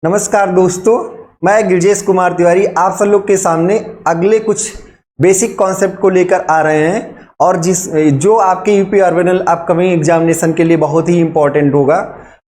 नमस्कार दोस्तों, मैं गिरजेश कुमार तिवारी आप सब लोग के सामने अगले कुछ बेसिक कॉन्सेप्ट को लेकर आ रहे हैं और जो आपके यूपी अर्बनल अपकमिंग एग्जामिनेशन के लिए बहुत ही इम्पोर्टेंट होगा।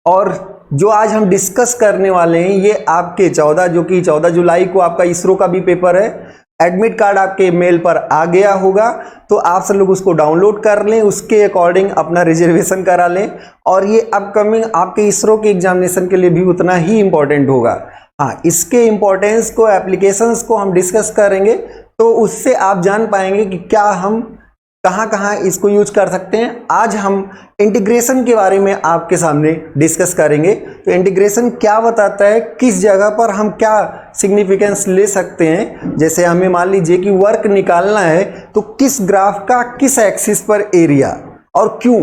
और जो आज हम डिस्कस करने वाले हैं ये आपके 14 जुलाई को आपका इसरो का भी पेपर है। एडमिट कार्ड आपके मेल पर आ गया होगा, तो आप सब लोग उसको डाउनलोड कर लें, उसके अकॉर्डिंग अपना रिजर्वेशन करा लें। और ये अपकमिंग आपके इसरो के एग्जामिनेशन के लिए भी उतना ही इम्पोर्टेंट होगा। हाँ, इसके इम्पोर्टेंस को, एप्लीकेशंस को हम डिस्कस करेंगे, तो उससे आप जान पाएंगे कि क्या हम कहाँ कहाँ इसको यूज कर सकते हैं। आज हम इंटीग्रेशन के बारे में आपके सामने डिस्कस करेंगे। तो इंटीग्रेशन क्या बताता है, किस जगह पर हम क्या सिग्निफिकेंस ले सकते हैं। जैसे हमें मान लीजिए कि वर्क निकालना है, तो किस ग्राफ का किस एक्सिस पर एरिया और क्यों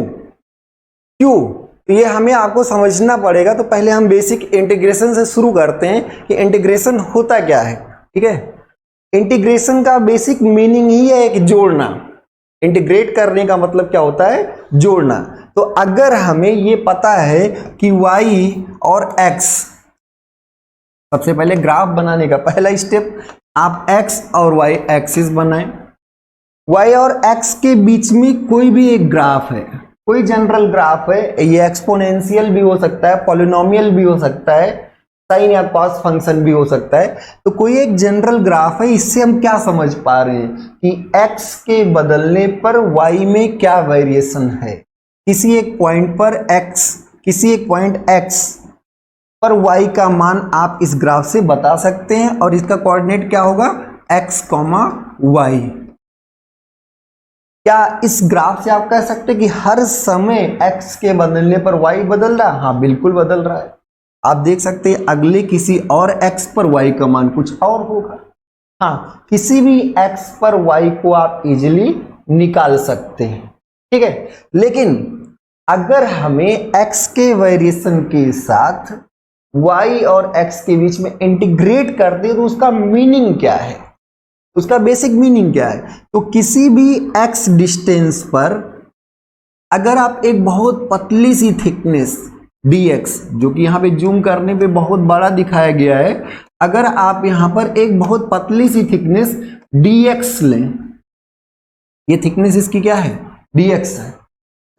ये हमें आपको समझना पड़ेगा। तो पहले हम बेसिक इंटीग्रेशन से शुरू करते हैं कि इंटीग्रेशन होता क्या है। ठीक है, इंटीग्रेशन का बेसिक मीनिंग ही है कि जोड़ना। इंटीग्रेट करने का मतलब क्या होता है, जोड़ना। तो अगर हमें ये पता है कि y और x, सबसे पहले ग्राफ बनाने का पहला स्टेप आप x और y एक्सिस बनाएं। y और x के बीच में कोई भी एक ग्राफ है, कोई जनरल ग्राफ है, ये एक्सपोनेंशियल भी हो सकता है, पॉलिनोमियल भी हो सकता है, साइन या कॉस फंक्शन भी हो सकता है। तो कोई एक जनरल ग्राफ है, इससे हम क्या समझ पा रहे हैं कि x के बदलने पर y में क्या वेरिएशन है। किसी एक पॉइंट पर किसी एक पॉइंट x पर y का मान आप इस ग्राफ से बता सकते हैं और इसका कोऑर्डिनेट क्या होगा, x, y। क्या इस ग्राफ से आप कह सकते हैं कि हर समय x के बदलने पर y बदल रहा है? हाँ, बिल्कुल बदल रहा है। आप देख सकते हैं अगले किसी और x पर y का मान कुछ और होगा। हाँ, किसी भी x पर y को आप इजीली निकाल सकते हैं। ठीक है, लेकिन अगर हमें x के वेरिएशन के साथ y और x के बीच में इंटीग्रेट कर दे, तो उसका मीनिंग क्या है, उसका बेसिक मीनिंग क्या है। तो किसी भी x डिस्टेंस पर अगर आप एक बहुत पतली सी थिकनेस dx, जो कि यहाँ पे जूम करने पे बहुत बड़ा दिखाया गया है, अगर आप यहाँ पर एक बहुत पतली सी थिकनेस dx लें, ये थिकनेस इसकी क्या है, dx है,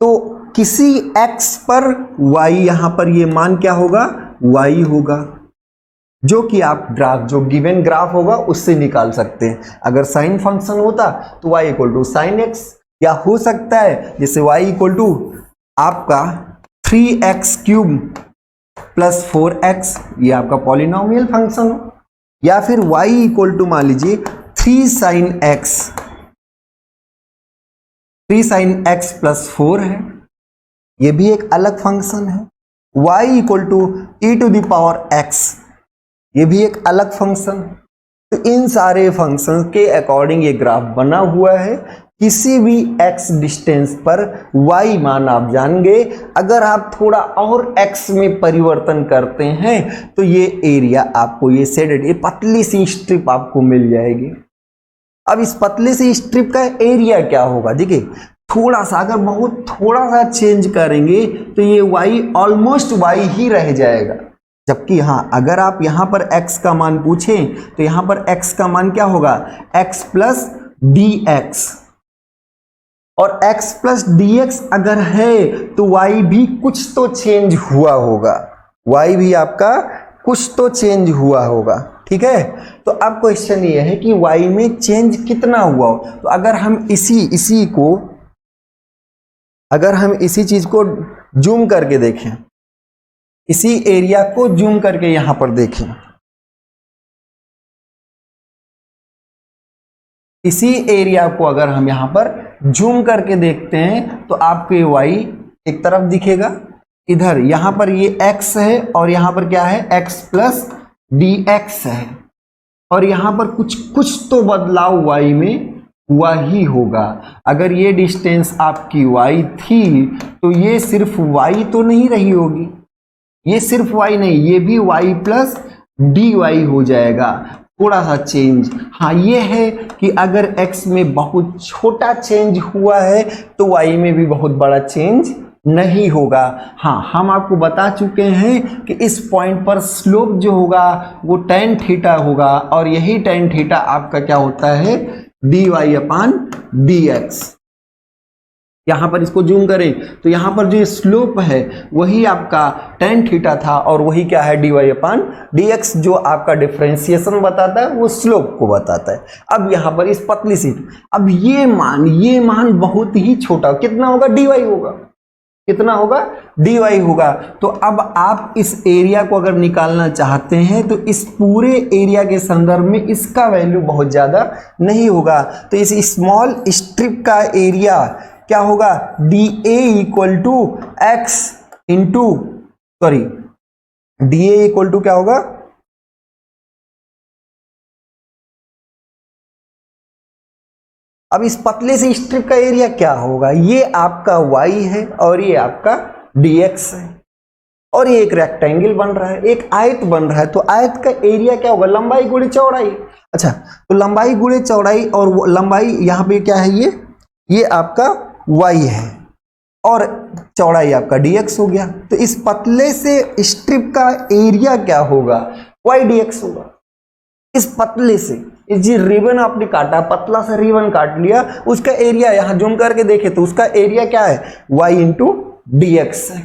तो किसी x पर y, यहाँ पर ये मान क्या होगा, y होगा, जो कि आप ग्राफ, जो गिवन ग्राफ होगा उससे निकाल सकते हैं। अगर साइन फंक्शन होता तो y equal to sine x, या हो सकता है जैसे y इक्वल टू आपका 3x क्यूब प्लस 4x, ये आपका पॉलिनोमियल फंक्शन हो, या फिर y इक्वल टू मान लीजिए 3 साइन x प्लस 4 है, ये भी एक अलग फंक्शन है। y equal to e to the power x, ये भी एक अलग फंक्शन है। तो इन सारे फंक्शन के अकॉर्डिंग ये ग्राफ बना हुआ है। किसी भी x डिस्टेंस पर y मान आप जान गए। अगर आप थोड़ा और x में परिवर्तन करते हैं तो ये एरिया आपको, ये शेडेड, ये पतली सी स्ट्रिप आपको मिल जाएगी। अब इस पतली सी स्ट्रिप का एरिया क्या होगा, देखिए थोड़ा सा, अगर बहुत थोड़ा सा चेंज करेंगे तो ये y ऑलमोस्ट y ही रह जाएगा। जबकि हाँ, अगर आप यहाँ पर x का मान पूछें तो यहाँ पर x का मान क्या होगा, x प्लस dx, और x प्लस dx अगर है तो y भी कुछ तो चेंज हुआ होगा, y भी आपका कुछ तो चेंज हुआ होगा। ठीक है, तो अब क्वेश्चन ये है कि y में चेंज कितना हुआ हो। तो अगर हम इसी चीज को जूम करके देखें, इसी एरिया को जूम करके यहां पर देखें, इसी एरिया को अगर हम यहां पर जूम करके देखते हैं तो आपको ये y एक तरफ दिखेगा, इधर यहां पर ये x है और यहां पर क्या है, x प्लस dx है, और यहां पर कुछ तो बदलाव y में हुआ ही होगा। अगर ये डिस्टेंस आपकी y थी तो ये सिर्फ y तो नहीं रही होगी, ये सिर्फ y नहीं, ये भी y प्लस dy हो जाएगा, थोड़ा सा चेंज। हाँ, ये है कि अगर x में बहुत छोटा चेंज हुआ है तो y में भी बहुत बड़ा चेंज नहीं होगा। हाँ, हम आपको बता चुके हैं कि इस पॉइंट पर स्लोप जो होगा वो tan थीटा होगा और यही tan थीटा आपका क्या होता है dy/dx। यहां पर इसको जूम करें तो यहां पर जो स्लोप है वही आपका tan थीटा था और वही क्या है dy/dx, जो आपका डिफरेंशिएशन बताता है वो स्लोप को बताता है। अब यहां पर इस पतली सी, अब ये मान बहुत ही छोटा, कितना होगा dy होगा, कितना होगा dy होगा। तो अब आप इस एरिया को अगर निकालना चाहते हैं तो इस पूरे एरिया के संदर्भ में इसका वैल्यू बहुत ज्यादा नहीं होगा, तो इस स्मॉल स्ट्रिप का एरिया क्या होगा dA equal to x into sorry dA equal to क्या होगा, अब इस पतले से स्ट्रिप का एरिया क्या होगा, ये आपका y है और ये आपका dx है और ये एक रेक्टेंगल बन रहा है, एक आयत बन रहा है, तो आयत का एरिया क्या होगा लंबाई गुणे चौड़ाई। अच्छा, तो लंबाई गुणे चौड़ाई और लंबाई यहाँ पे क्या है ये आपका y है और चौड़ाई आपका dx हो गया। तो इस पतले से स्ट्रिप का एरिया क्या होगा y dx होगा। इस पतले से इस जी रिबन आपने काटा, पतला सा रिबन काट लिया, उसका एरिया यहां जूम करके देखे तो उसका एरिया क्या है y इंटू dx है।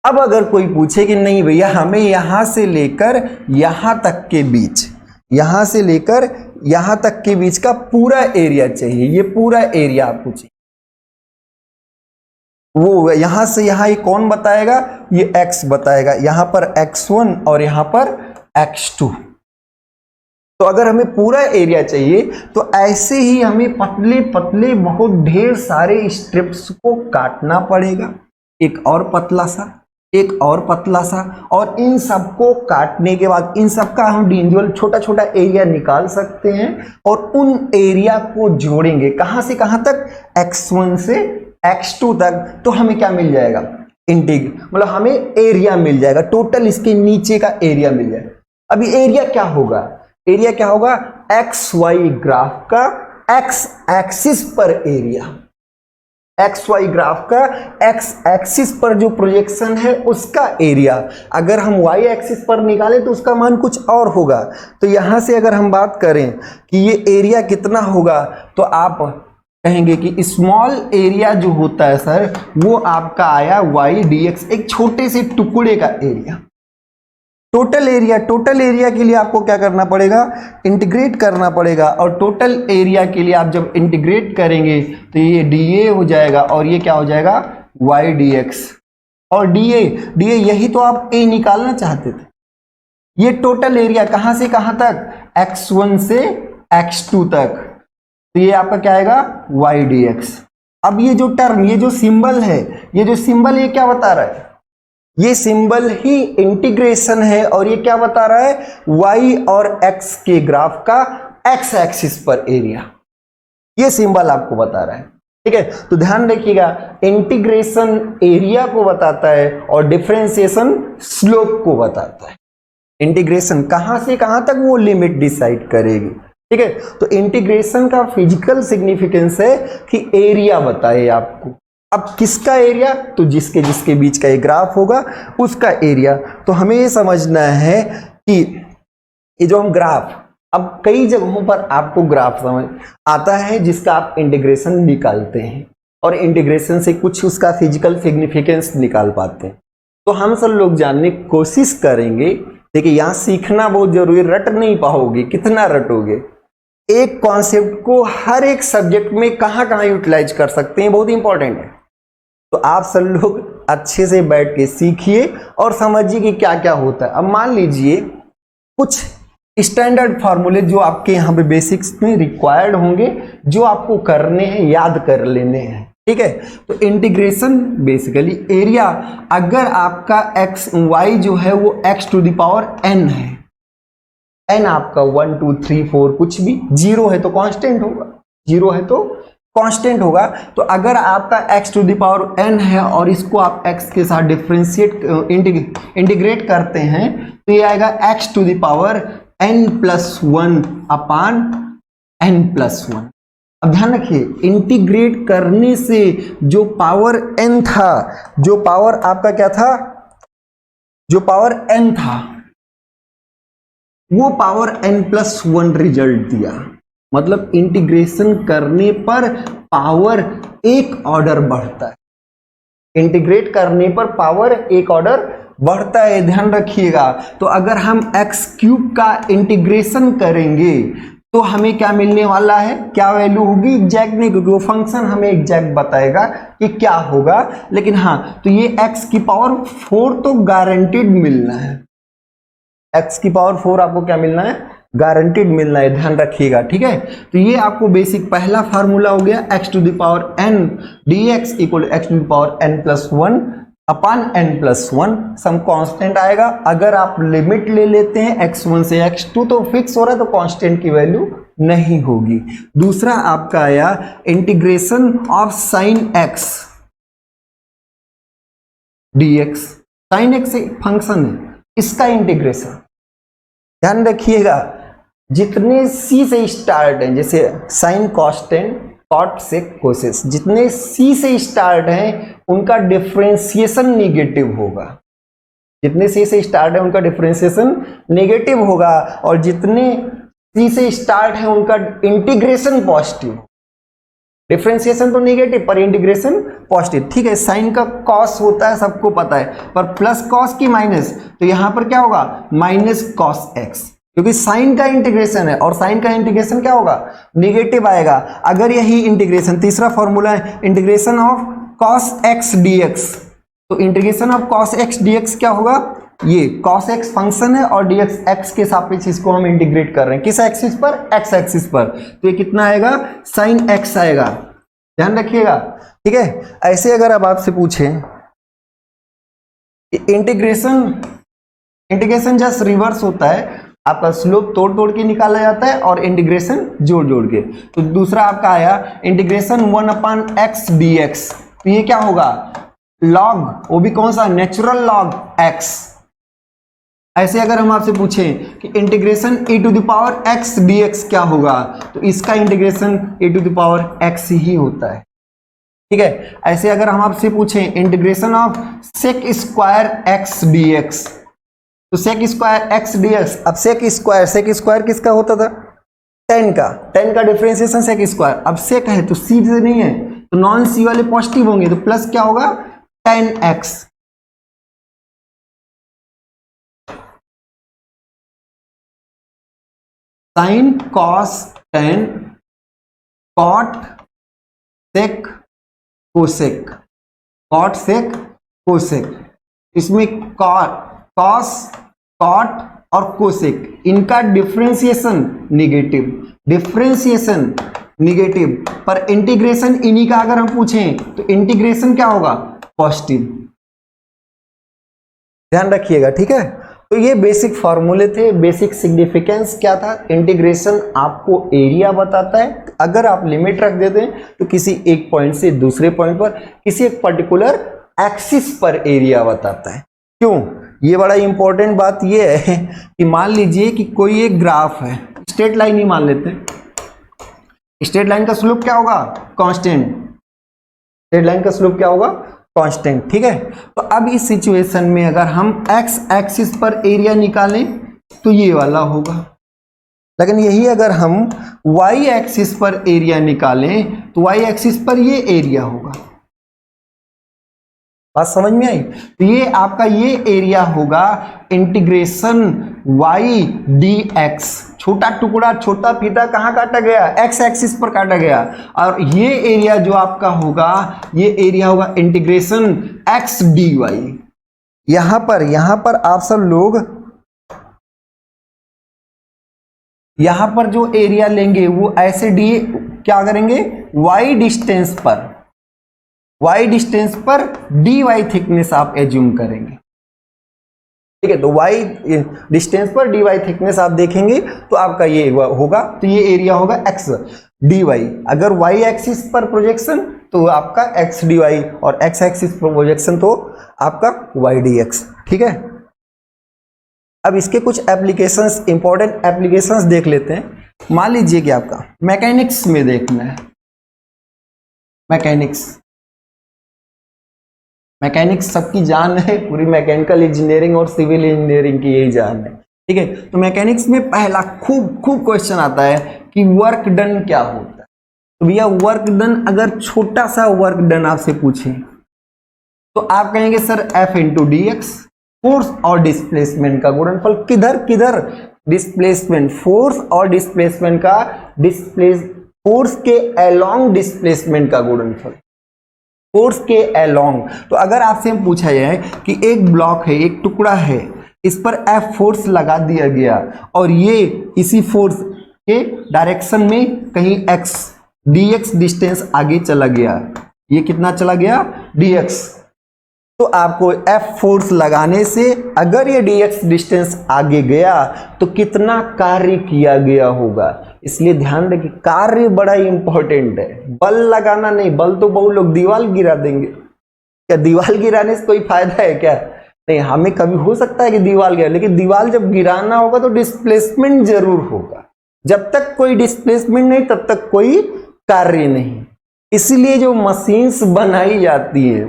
अब अगर कोई पूछे कि नहीं भैया हमें यहां से लेकर यहां तक के बीच, यहां से लेकर यहां तक के बीच का पूरा एरिया चाहिए, ये पूरा एरिया आपको चाहिए, वो यहां से यहां ये कौन बताएगा, ये x बताएगा, यहां पर x1 और यहां पर x2। तो अगर हमें पूरा एरिया चाहिए तो ऐसे ही हमें पतले पतले बहुत ढेर सारे स्ट्रिप्स को काटना पड़ेगा, एक और पतला सा, एक और पतला सा, और इन सबको काटने के बाद इन सबका हम इंडिविजुअल छोटा छोटा एरिया निकाल सकते हैं और उन एरिया को जोड़ेंगे कहां से कहां तक, x1 से x2 तक, तो हमें क्या मिल जाएगा मतलब हमें एरिया मिल जाएगा, टोटल इसके नीचे का एरिया मिल जाएगा। अभी एरिया क्या होगा, एरिया क्या होगा एक्स वाई ग्राफ का एक्स एक्सिस पर एरिया, एक्स वाई ग्राफ का एक्स एक्सिस पर जो प्रोजेक्शन है उसका एरिया। अगर हम वाई एक्सिस पर निकालें तो उसका मान कुछ और होगा। तो यहां से अगर हम बात करें कि ये एरिया कितना होगा तो आप कहेंगे कि स्मॉल एरिया जो होता है सर वो आपका आया वाई डी एक्स, एक छोटे से टुकड़े का एरिया। टोटल एरिया के लिए आपको क्या करना पड़ेगा, इंटीग्रेट करना पड़ेगा, और टोटल एरिया के लिए आप जब इंटीग्रेट करेंगे तो ये dA हो जाएगा और ये क्या हो जाएगा y dx, और dA यही तो आप a निकालना चाहते थे। ये टोटल एरिया कहां से कहां तक, x1 से x2 तक, तो ये आपका क्या आएगा y dx। अब ये जो टर्म, ये जो सिंबल है, ये क्या बता रहा है, ये सिंबल ही इंटीग्रेशन है और ये क्या बता रहा है y और x के ग्राफ का x एक्सिस पर एरिया, ये सिंबल आपको बता रहा है। ठीक है, तो ध्यान रखिएगा, इंटीग्रेशन एरिया को बताता है और डिफरेंशिएशन स्लोप को बताता है। इंटीग्रेशन कहां से कहां तक वो लिमिट डिसाइड करेगी। ठीक है, तो इंटीग्रेशन का फिजिकल सिग्निफिकेंस है कि एरिया बताए आपको। अब किसका एरिया, तो जिसके जिसके बीच का ये ग्राफ होगा उसका एरिया। तो हमें ये समझना है कि ये जो हम ग्राफ, अब कई जगहों पर आपको ग्राफ समझ आता है जिसका आप इंटीग्रेशन निकालते हैं और इंटीग्रेशन से कुछ उसका फिजिकल सिग्निफिकेंस निकाल पाते हैं। तो हम सब लोग जानने की कोशिश करेंगे। देखिए यहाँ सीखना बहुत जरूरी, रट नहीं पाओगे, कितना रटोगे। एक कॉन्सेप्ट को हर एक सब्जेक्ट में कहां कहां यूटिलाइज कर सकते हैं, बहुत इंपॉर्टेंट है। तो आप सब लोग अच्छे से बैठ के सीखिए और समझिए कि क्या क्या होता है। अब मान लीजिए कुछ स्टैंडर्ड फार्मूले जो आपके यहाँ पे बेसिक्स में रिक्वायर्ड होंगे, जो आपको करने हैं, याद कर लेने हैं। ठीक है, तो इंटीग्रेशन बेसिकली एरिया, अगर आपका एक्स वाई जो है वो x to the power n है, n आपका 1 2 3 4 कुछ भी, 0 है तो कांस्टेंट होगा, 0 है तो कांस्टेंट होगा। तो अगर आपका x to the power n है और इसको आप x के साथ डिफरेंशिएट इंटीग्रेट करते हैं तो ये आएगा x to the power n+1 upon n+1। अब ध्यान रखिए, इंटीग्रेट करने से जो पावर n था, जो पावर आपका क्या था, जो पावर n था, वो पावर n+1 रिजल्ट दिया। मतलब इंटीग्रेशन करने पर पावर एक ऑर्डर बढ़ता है, इंटीग्रेट करने पर पावर एक ऑर्डर बढ़ता है, ध्यान रखिएगा। तो अगर हम x³ का इंटीग्रेशन करेंगे तो हमें क्या मिलने वाला है, क्या वैल्यू होगी, एग्जैक्ट नहीं, क्योंकि वो फंक्शन हमें एग्जैक्ट बताएगा कि क्या होगा। लेकिन हाँ, तो ये x⁴ तो गारंटीड मिलना है, x⁴ आपको क्या मिलना है, गारंटीड मिलना है, ध्यान रखिएगा, ठीक है। तो ये आपको बेसिक पहला फार्मूला हो गया, x⁴n dx = x⁴n+1 अपान n+1, सम कांस्टेंट आएगा। अगर आप लिमिट ले लेते हैं x1 से x2 तो फिक्स हो रहा है, तो कांस्टेंट की वैल्यू नहीं होगी। दूसरा आपका आया integration of sin x dx, sin x एक फंक्शन है, इसका इंटीग्रेशन, ध्यान रखिएगा, जितने c से स्टार्ट हैं, जैसे sin, costan, cot, sec, cosec, जितने c से स्टार्ट हैं उनका डिफरेंशिएशन नेगेटिव होगा, जितने c से स्टार्ट है उनका डिफरेंशिएशन नेगेटिव होगा, और जितने c से स्टार्ट है उनका इंटीग्रेशन पॉजिटिव, डिफरेंशिएशन तो नेगेटिव पर इंटीग्रेशन पॉजिटिव, ठीक है। साइन का कॉस होता है, सबको पता है, पर प्लस कॉस की माइनस, तो यहां पर क्या होगा, माइनस कॉस एक्स, क्योंकि साइन का इंटीग्रेशन है, और साइन का इंटीग्रेशन क्या होगा, नेगेटिव आएगा। अगर यही इंटीग्रेशन, तीसरा फॉर्मूला है integration of cos X dx, तो integration of cos X dx क्या होगा, ये कॉस एक्स फंक्शन है और डीएक्स एक्स के सापेक्ष इसको हम इंटीग्रेट कर रहे हैं, किस एक्सिस पर, एक्स एक्सिस पर, तो ये कितना आएगा, साइन एक्स आएगा, ध्यान रखिएगा, ठीक है। ऐसे अगर अब आपसे पूछें इंटीग्रेशन जस्ट रिवर्स होता है, आपका स्लोप तोड़ तोड़ के निकाला जाता है और इंटीग्रेशन जोड़ जोड़ के। तो दूसरा आपका आया इंटीग्रेशन 1/x dx, तो ये क्या होगा, लॉग, वो भी कौन सा, नेचुरल लॉग x। ऐसे अगर हम आपसे पूछें कि इंटीग्रेशन e⁻x dx क्या होगा, तो इसका इंटीग्रेशन e⁻x ही होता है, ठीक है। ऐसे अगर हम आपसे पूछें integration of sec² x dx, तो sec² x dx, अब sec² किसका होता था, tan का डिफरेंशिएशन sec², अब sec है तो c से नहीं है, तो नॉन c वाले पॉजिटिव होंगे, तो प्लस क्या होगा, tan x, sine cos tan cot sec cosec, cot sec cosec, इसमें कॉस कॉट और कोसेक, इनका डिफरेंशिएशन नेगेटिव, पर इंटीग्रेशन इन्हीं का अगर हम पूछें तो इंटीग्रेशन क्या होगा, पॉजिटिव, ध्यान रखिएगा, ठीक है। तो ये बेसिक फॉर्मूले थे। बेसिक सिग्निफिकेंस क्या था, इंटीग्रेशन आपको एरिया बताता है, अगर आप लिमिट रख देते हैं तो किसी एक पॉइंट से दूसरे पॉइंट पर किसी एक पर्टिकुलर एक्सिस पर एरिया बताता है। क्यों, ये बड़ा इंपॉर्टेंट बात ये है कि मान लीजिए कि कोई एक ग्राफ है, स्ट्रेट लाइन ही मान लेते हैं, स्ट्रेट लाइन का स्लोप क्या होगा, कांस्टेंट, स्ट्रेट लाइन का स्लोप क्या होगा, कांस्टेंट, ठीक है। तो अब इस सिचुएशन में अगर हम एक्स एक्सिस पर एरिया निकालें तो ये वाला होगा, लेकिन यही अगर हम वाई एक्सिस पर एरिया निकालें तो वाई एक्सिस पर ये एरिया होगा, बात समझ में आई। तो ये आपका ये एरिया होगा इंटीग्रेशन y dx, छोटा टुकड़ा छोटा फीता कहाँ काटा गया, x एक्सिस पर काटा गया, और ये एरिया जो आपका होगा ये एरिया होगा इंटीग्रेशन x dy। यहां पर आप सब लोग यहां पर जो एरिया लेंगे वो ऐसे डी क्या करेंगे, y डिस्टेंस पर dy थिकनेस आप एज्यूम करेंगे, ठीक है। तो y डिस्टेंस पर dy थिकनेस आप देखेंगे तो आपका ये होगा, तो ये एरिया होगा x dy। अगर y एक्सिस पर प्रोजेक्शन तो आपका x dy, और x एक्सिस पर प्रोजेक्शन तो आपका y dx, ठीक है। अब इसके कुछ एप्लीकेशंस, इंपॉर्टेंट एप्लीकेशंस देख लेते हैं। मान लीजिए कि आपका मैकेनिक्स में देखना है, मैकेनिक्स सबकी जान है, पूरी मैकेनिकल इंजीनियरिंग और सिविल इंजीनियरिंग की यही जान है, ठीक है। तो मैकेनिक्स में पहला खूब क्वेश्चन आता है कि वर्क डन क्या होता है। तो भैया वर्क डन, अगर छोटा सा वर्क डन आपसे पूछे तो आप कहेंगे sir F into D x, force और डिस्प्लेसमेंट का गुणनफल। किधर डिस्प्लेसमेंट, फोर्स और डिस्प्लेसमेंट का फोर्स के अलोंग डिस्प्लेसमेंट का गुणनफल, फोर्स के अलोंग। तो अगर आपसे हम पूछा जाए कि एक ब्लॉक है, एक टुकड़ा है, इस पर F फोर्स लगा दिया गया और ये इसी फोर्स के डायरेक्शन में कहीं x dx डिस्टेंस आगे चला गया, ये कितना चला गया dx, तो आपको F फोर्स लगाने से अगर ये dx डिस्टेंस आगे गया तो कितना कार्य किया गया होगा। इसलिए ध्यान रखिए कार्य बड़ा इंपॉर्टेंट है, बल लगाना नहीं। बल तो बहुत लोग दीवार गिरा देंगे, क्या दीवार गिराने से कोई फायदा है क्या? नहीं, हमें कभी हो सकता है कि दीवार गिरा, लेकिन दीवार जब गिराना होगा तो डिस्प्लेसमेंट जरूर होगा। जब तक कोई डिस्प्लेसमेंट नहीं तब तक कोई कार्य नहीं। इसलिए जो मशीन्स बनाई जाती है,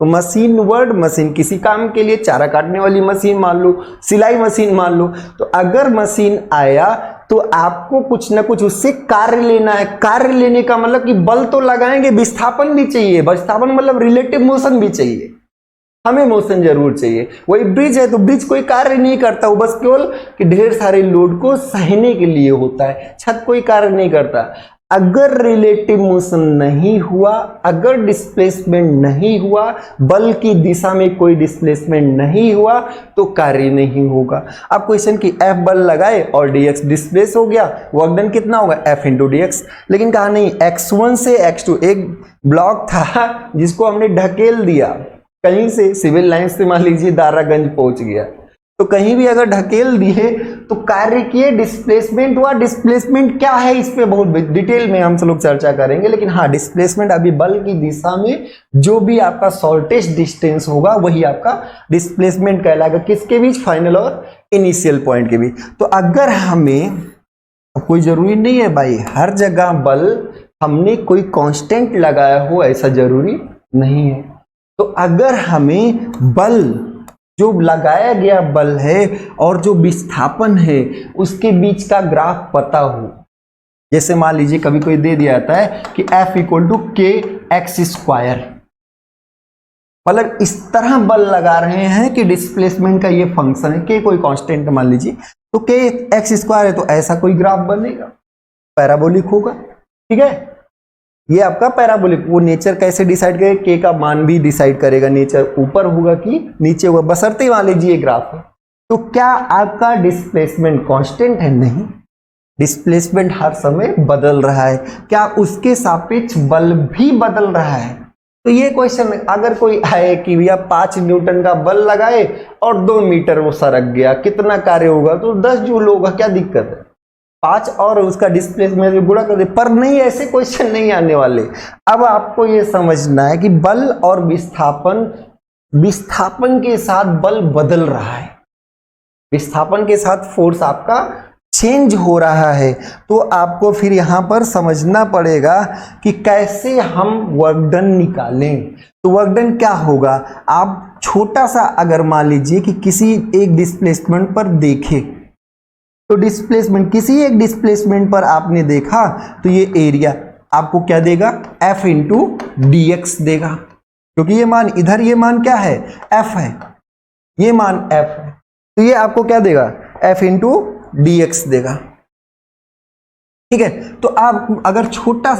तो मशीन वर्ड, मशीन किसी काम के लिए, चारा काटने वाली मशीन मान लो, सिलाई मशीन मान लो, तो अगर मशीन आया तो आपको कुछ ना कुछ उससे कार्य लेना है। कार्य लेने का मतलब कि बल तो लगाएंगे, विस्थापन भी चाहिए। विस्थापन मतलब रिलेटिव मोशन भी चाहिए, हमें मोशन जरूर चाहिए। वही ब्रिज है तो ब्रिज कोई कार्य नहीं करता, वो बस केवल कि ढेर सारे लोड को सहने के लिए होता है। छत कोई कार्य नहीं करता। अगर रिलेटिव मोशन नहीं हुआ, अगर डिस्प्लेसमेंट नहीं हुआ, बल की दिशा में कोई डिस्प्लेसमेंट नहीं हुआ तो कार्य नहीं होगा। अब क्वेश्चन की F बल लगाए और dx डिस्प्लेस हो गया, वर्क डन कितना होगा F इंटू डी एक्स। लेकिन कहा नहीं, x1 से x2 एक ब्लॉक था जिसको हमने ढकेल दिया कहीं से, सिविल लाइन से मान लीजिए दारागंज पहुंच गया, तो कहीं भी अगर ढकेल दिए तो कार्य किए, डिस्प्लेसमेंट हुआ। डिस्प्लेसमेंट क्या है इस पे बहुत डिटेल में हम सब लोग चर्चा करेंगे, लेकिन हाँ डिस्प्लेसमेंट अभी बल की दिशा में जो भी आपका शॉर्टेस्ट डिस्टेंस होगा वही आपका डिस्प्लेसमेंट कहलाएगा। किसके बीच? फाइनल और इनिशियल पॉइंट के बीच। तो अगर हमें, कोई जरूरी नहीं है भाई हर जगह बल हमने कोई कांस्टेंट लगाया हो, ऐसा जरूरी नहीं है। तो अगर हमें बल, जो लगाया गया बल है और जो विस्थापन है उसके बीच का ग्राफ पता हो, जैसे मान लीजिए कभी कोई दे दिया जाता है कि F इक्वल टू के एक्स स्क्वायर, मतलब इस तरह बल लगा रहे हैं कि डिस्प्लेसमेंट का ये फंक्शन है, के कोई कांस्टेंट मान लीजिए, तो के एक्स स्क्वायर है तो ऐसा कोई ग्राफ बनेगा, पैराबोलिक होगा, ठीक है। ये आपका पैराबोलिक, वो नेचर कैसे डिसाइड करेगा? के का मान भी डिसाइड करेगा, नेचर ऊपर होगा कि नीचे होगा, बशर्ते मान लीजिए ये ग्राफ है। तो क्या आपका डिस्प्लेसमेंट कांस्टेंट है? नहीं, डिस्प्लेसमेंट हर समय बदल रहा है। क्या उसके सापेक्ष बल भी बदल रहा है? तो ये क्वेश्चन अगर कोई आए कि भैया 5 न्यूटन का बल लगाए और 2 मीटर वो सरक गया, कितना कार्य होगा? तो 10 जूल होगा, क्या दिक्कत है? 5 और उसका डिस्प्लेसमेंट गुणा कर दे, पर नहीं, ऐसे क्वेश्चन नहीं आने वाले। अब आपको ये समझना है कि बल और विस्थापन के साथ बल बदल रहा है, विस्थापन के साथ फोर्स आपका चेंज हो रहा है। तो आपको फिर यहां पर समझना पड़ेगा कि कैसे हम वर्क डन निकालें। तो वर्क डन क्या होगा? आप छोटा सा अगर मान लीजिए कि किसी एक डिस्प्लेसमेंट पर देखें, तो डिस्प्लेसमेंट, किसी एक डिस्प्लेसमेंट पर आपने देखा तो ये एरिया आपको क्या देगा? F इंटू डी एक्स देगा, क्योंकि ये मान इधर, ये मान क्या है? F है, ये मान F है, तो ये आपको क्या देगा? F इंटू डी एक्स देगा, ठीक है। तो आप अगर छोटा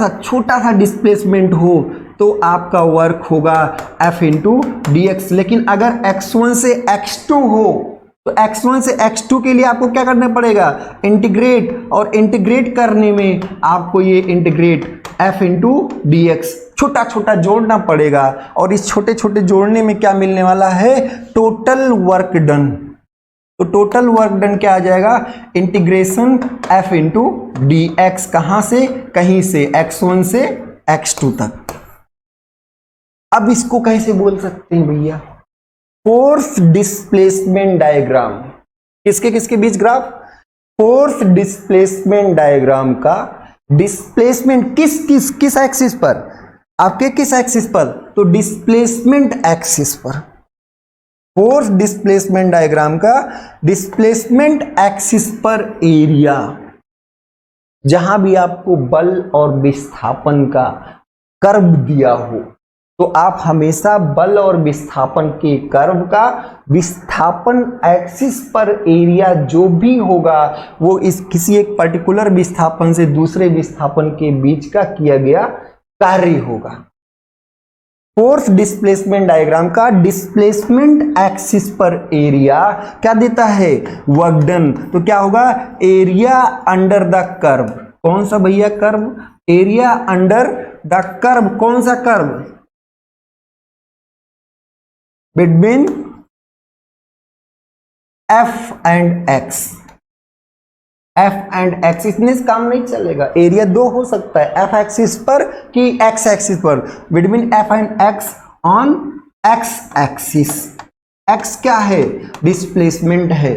सा डिस्प्लेसमेंट हो तो आपका वर्क होगा F इंटू डी एक्स। लेकिन अगर x1 से x2 हो तो x1 से x2 के लिए आपको क्या करना पड़ेगा? इंटीग्रेट, और इंटीग्रेट करने में आपको ये integrate F into D x छोटा छोटा जोड़ना पड़ेगा, और इस छोटे छोटे जोड़ने में क्या मिलने वाला है? Total work done. तो टोटल वर्क डन क्या आ जाएगा? Integration F into D x, कहां से? कहीं से, x1 से x2 तक। अब इसको कैसे बोल सकते हैं भैया? फोर्स डिस्प्लेसमेंट डायग्राम, किसके किसके बीच ग्राफ? फोर्स डिस्प्लेसमेंट डायग्राम का डिस्प्लेसमेंट किस एक्सिस पर? आपके किस एक्सिस पर? तो डिस्प्लेसमेंट एक्सिस पर। फोर्स डिस्प्लेसमेंट डायग्राम का डिस्प्लेसमेंट एक्सिस पर एरिया, जहां भी आपको बल और विस्थापन का कर्व दिया हो, तो आप हमेशा बल और विस्थापन के कर्व का विस्थापन एक्सिस पर एरिया जो भी होगा वो इस किसी एक पर्टिकुलर विस्थापन से दूसरे विस्थापन के बीच का किया गया कार्य होगा। फोर्स डिस्प्लेसमेंट डायग्राम का डिस्प्लेसमेंट एक्सिस पर एरिया क्या देता है? Work done. तो क्या होगा? Area under the curve. कौन सा भैया curve? Area under the curve. कौन सा curve? Between F and x. F and x, इतने से काम नहीं चलेगा। एरिया दो हो सकता है, एफ एक्सिस पर कि एक्स एक्सिस पर। Between F and x on x axis. X क्या है? डिस्प्लेसमेंट है।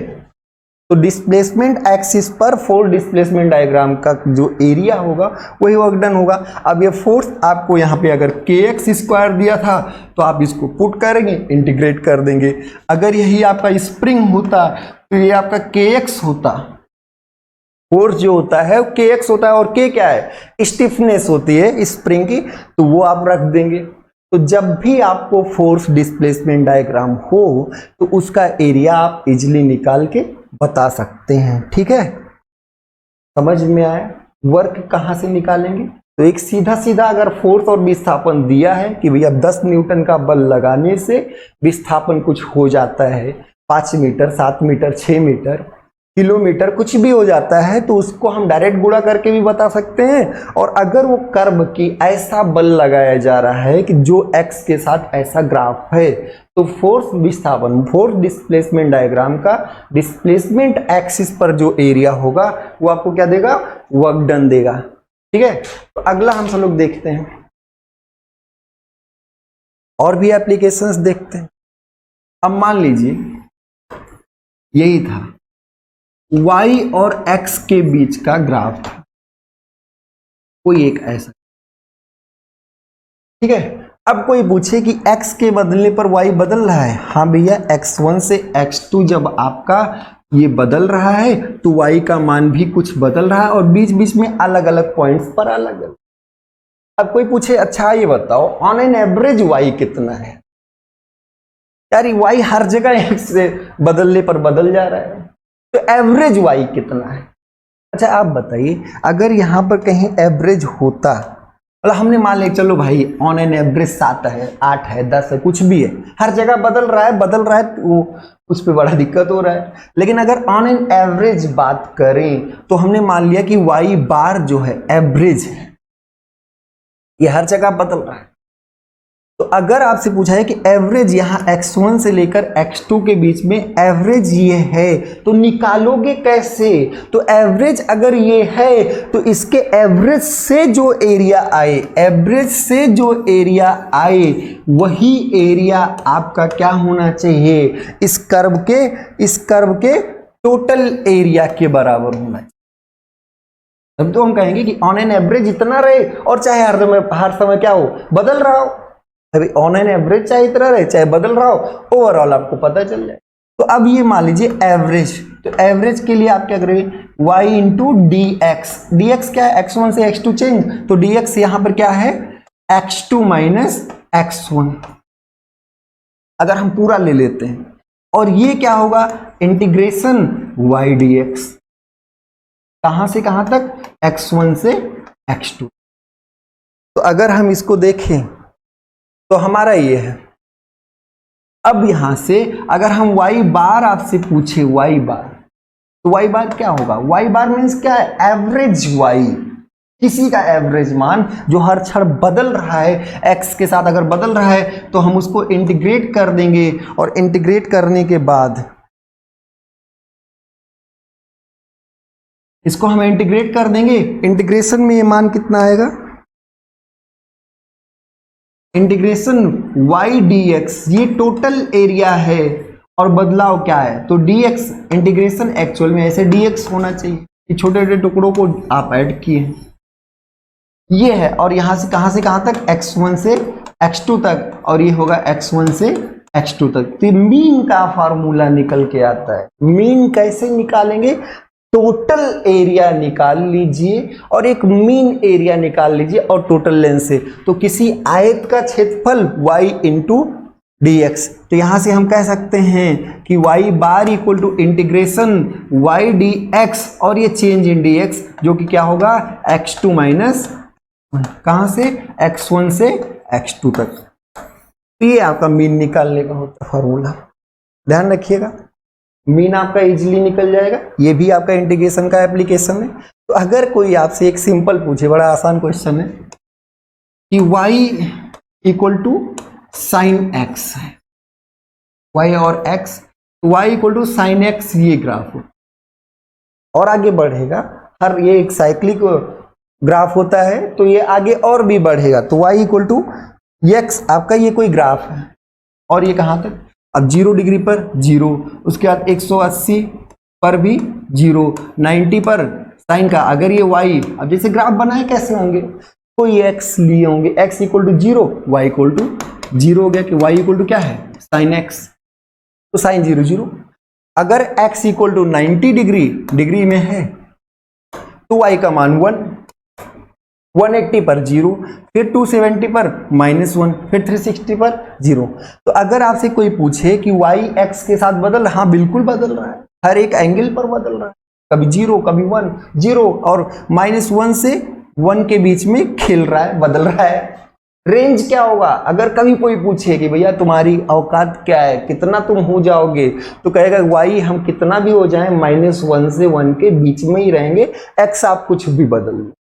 तो डिस्प्लेसमेंट एक्सिस पर फोर्स डिस्प्लेसमेंट डायग्राम का जो एरिया होगा वही वर्क डन होगा। अब ये फोर्स आपको यहाँ पे अगर kx स्क्वायर दिया था तो आप इसको पुट करेंगे, इंटीग्रेट कर देंगे। अगर यही आपका स्प्रिंग होता तो ये आपका kx होता। फोर्स जो होता है वो kx होता है और k क्या है? स्टिफनेस होती है स्प्रिंग की, तो वो आप रख देंगे। तो जब भी आपको फोर्स डिस्प्लेसमेंट डायग्राम हो तो उसका एरिया आप इजीली निकाल के बता सकते हैं। ठीक है, समझ में आया? वर्क कहां से निकालेंगे? तो एक सीधा सीधा अगर फोर्स और विस्थापन दिया है कि भैया 10 न्यूटन का बल लगाने से विस्थापन कुछ हो जाता है, 5 मीटर, 7 मीटर, 6 मीटर, किलोमीटर, कुछ भी हो जाता है, तो उसको हम डायरेक्ट गुणा करके भी बता सकते हैं। और अगर वो कर्व की ऐसा बल लगाया जा रहा है कि जो एक्स के साथ ऐसा ग्राफ है, तो फोर्स विस्थापन, फोर्स डिस्प्लेसमेंट डायग्राम का डिस्प्लेसमेंट एक्सिस पर जो एरिया होगा वो आपको क्या देगा? वर्क डन देगा। ठीक है, तो अगला हम सब लोग देखते हैं, और भी एप्लीकेशंस देखते हैं। अब मान लीजिए यही था y और x के बीच का ग्राफ था, कोई एक ऐसा। ठीक है, अब कोई पूछे कि x के बदलने पर y बदल रहा है। हाँ भैया, x1 से x2 जब आपका ये बदल रहा है तो y का मान भी कुछ बदल रहा है और बीच बीच में अलग अलग पॉइंट्स पर अलग अलग। अब कोई पूछे अच्छा ये बताओ ऑन एन एवरेज y कितना है? यार y हर जगह x से बदलने पर बदल जा रहा है, तो एवरेज y कितना है? अच्छा आप बताइए, अगर यहां पर कहीं एवरेज होता, मतलब हमने मान लिया चलो भाई ऑन एन एवरेज 7 है, 8 है, 10 है, कुछ भी है, हर जगह बदल रहा है वो उस पर बड़ा दिक्कत हो रहा है। लेकिन अगर ऑन एन एवरेज बात करें तो हमने मान लिया कि y बार जो है एवरेज है, ये हर जगह बदल रहा है। तो अगर आपसे पूछा है कि एवरेज यहां x1 से लेकर x2 के बीच में एवरेज ये है तो निकालोगे कैसे? तो एवरेज अगर ये है तो इसके एवरेज से जो एरिया आए, एवरेज से जो एरिया आए वही एरिया आपका क्या होना चाहिए? इस कर्व के टोटल एरिया के बराबर होना चाहिए। तब तो हम कहेंगे कि ऑन एन एवरेज इतना रहे और चाहे हर समय क्या हो, बदल रहा हो। अभी ऑन एन एवरेज चाहे इतना रहे चाहे बदल रहा हो, ओवरऑल आपको पता चल जाए। तो अब ये मान लीजिए एवरेज, तो एवरेज के लिए आप क्या करेंगे? y into D x. D x क्या है? x1 से x2 चेंज, तो dx यहां पर क्या है? x2 minus x1। अगर हम पूरा ले लेते हैं, और ये क्या होगा? इंटीग्रेशन y dx, कहां से कहां तक? x1 से x2। तो अगर हम इसको देखें तो हमारा ये है। अब यहां से अगर हम y बार आपसे पूछे, y बार, तो y बार क्या होगा? y बार मीन्स क्या है? एवरेज y, किसी का एवरेज मान जो हर क्षण बदल रहा है, x के साथ अगर बदल रहा है तो हम उसको इंटीग्रेट कर देंगे, और इंटीग्रेट करने के बाद इसको हम इंटीग्रेट कर देंगे। इंटीग्रेशन में ये मान कितना आएगा? इंटीग्रेशन y dx, ये टोटल एरिया है, और बदलाव क्या है, तो dx इंटीग्रेशन एक्चुअल में ऐसे dx होना चाहिए कि छोटे छोटे टुकड़ों को आप ऐड किए, ये है। और यहां से कहां तक, x1 से x2 तक, और ये होगा x1 से x2 तक। तो मीन का फार्मूला निकल के आता है। मीन कैसे निकालेंगे, टोटल एरिया निकाल लीजिए और एक मीन एरिया निकाल लीजिए और टोटल लेंथ से। तो किसी आयत का क्षेत्रफल y इंटू dx, तो यहां से हम कह सकते हैं कि y bar equal to integration y dx, और ये चेंज इन dx जो कि क्या होगा x2 माइनस कहां से, x1 से x2 तक। तो ये आपका मीन निकालने का होता है फॉर्मूला, ध्यान रखिएगा। मीन आपका इजीली निकल जाएगा, ये भी आपका इंटीग्रेशन का एप्लीकेशन है। तो अगर कोई आपसे एक सिंपल पूछे, बड़ा आसान क्वेश्चन है कि y equal to sine x है, y और x, y equal to sine x, ये ग्राफ हो और आगे बढ़ेगा। हर ये एक साइक्लिक ग्राफ होता है, तो ये आगे और भी बढ़ेगा। तो y इक्वल टू x आपका ये कोई ग्राफ है, और ये कहां तक, अब 0 डिग्री पर 0, उसके बाद 180 पर भी 0, 90 पर साइन का, अगर ये y, अब जैसे ग्राफ बनाए कैसे होंगे, कोई x लिए होंगे, x equal to 0, y equal to 0 हो गया कि y इक्वल टू क्या है साइन x, तो साइन 0 0। अगर x इक्वल टू 90 डिग्री में है तो y का मान 1, 180 पर 0, फिर 270 पर -1, फिर 360 पर 0। तो अगर आपसे कोई पूछे कि y x के साथ बदल, हाँ बिल्कुल बदल रहा है, हर एक एंगल पर बदल रहा है, कभी 0 कभी 1, 0 और -1 से 1 के बीच में खेल रहा है, बदल रहा है। रेंज क्या होगा, अगर कभी कोई पूछे कि भैया तुम्हारी औकात क्या है, कितना तुम हो जाओगे, तो कहेगा y हम कितना भी हो जाए -1 से 1 के बीच में ही रहेंगे, x आप कुछ भी बदल लो,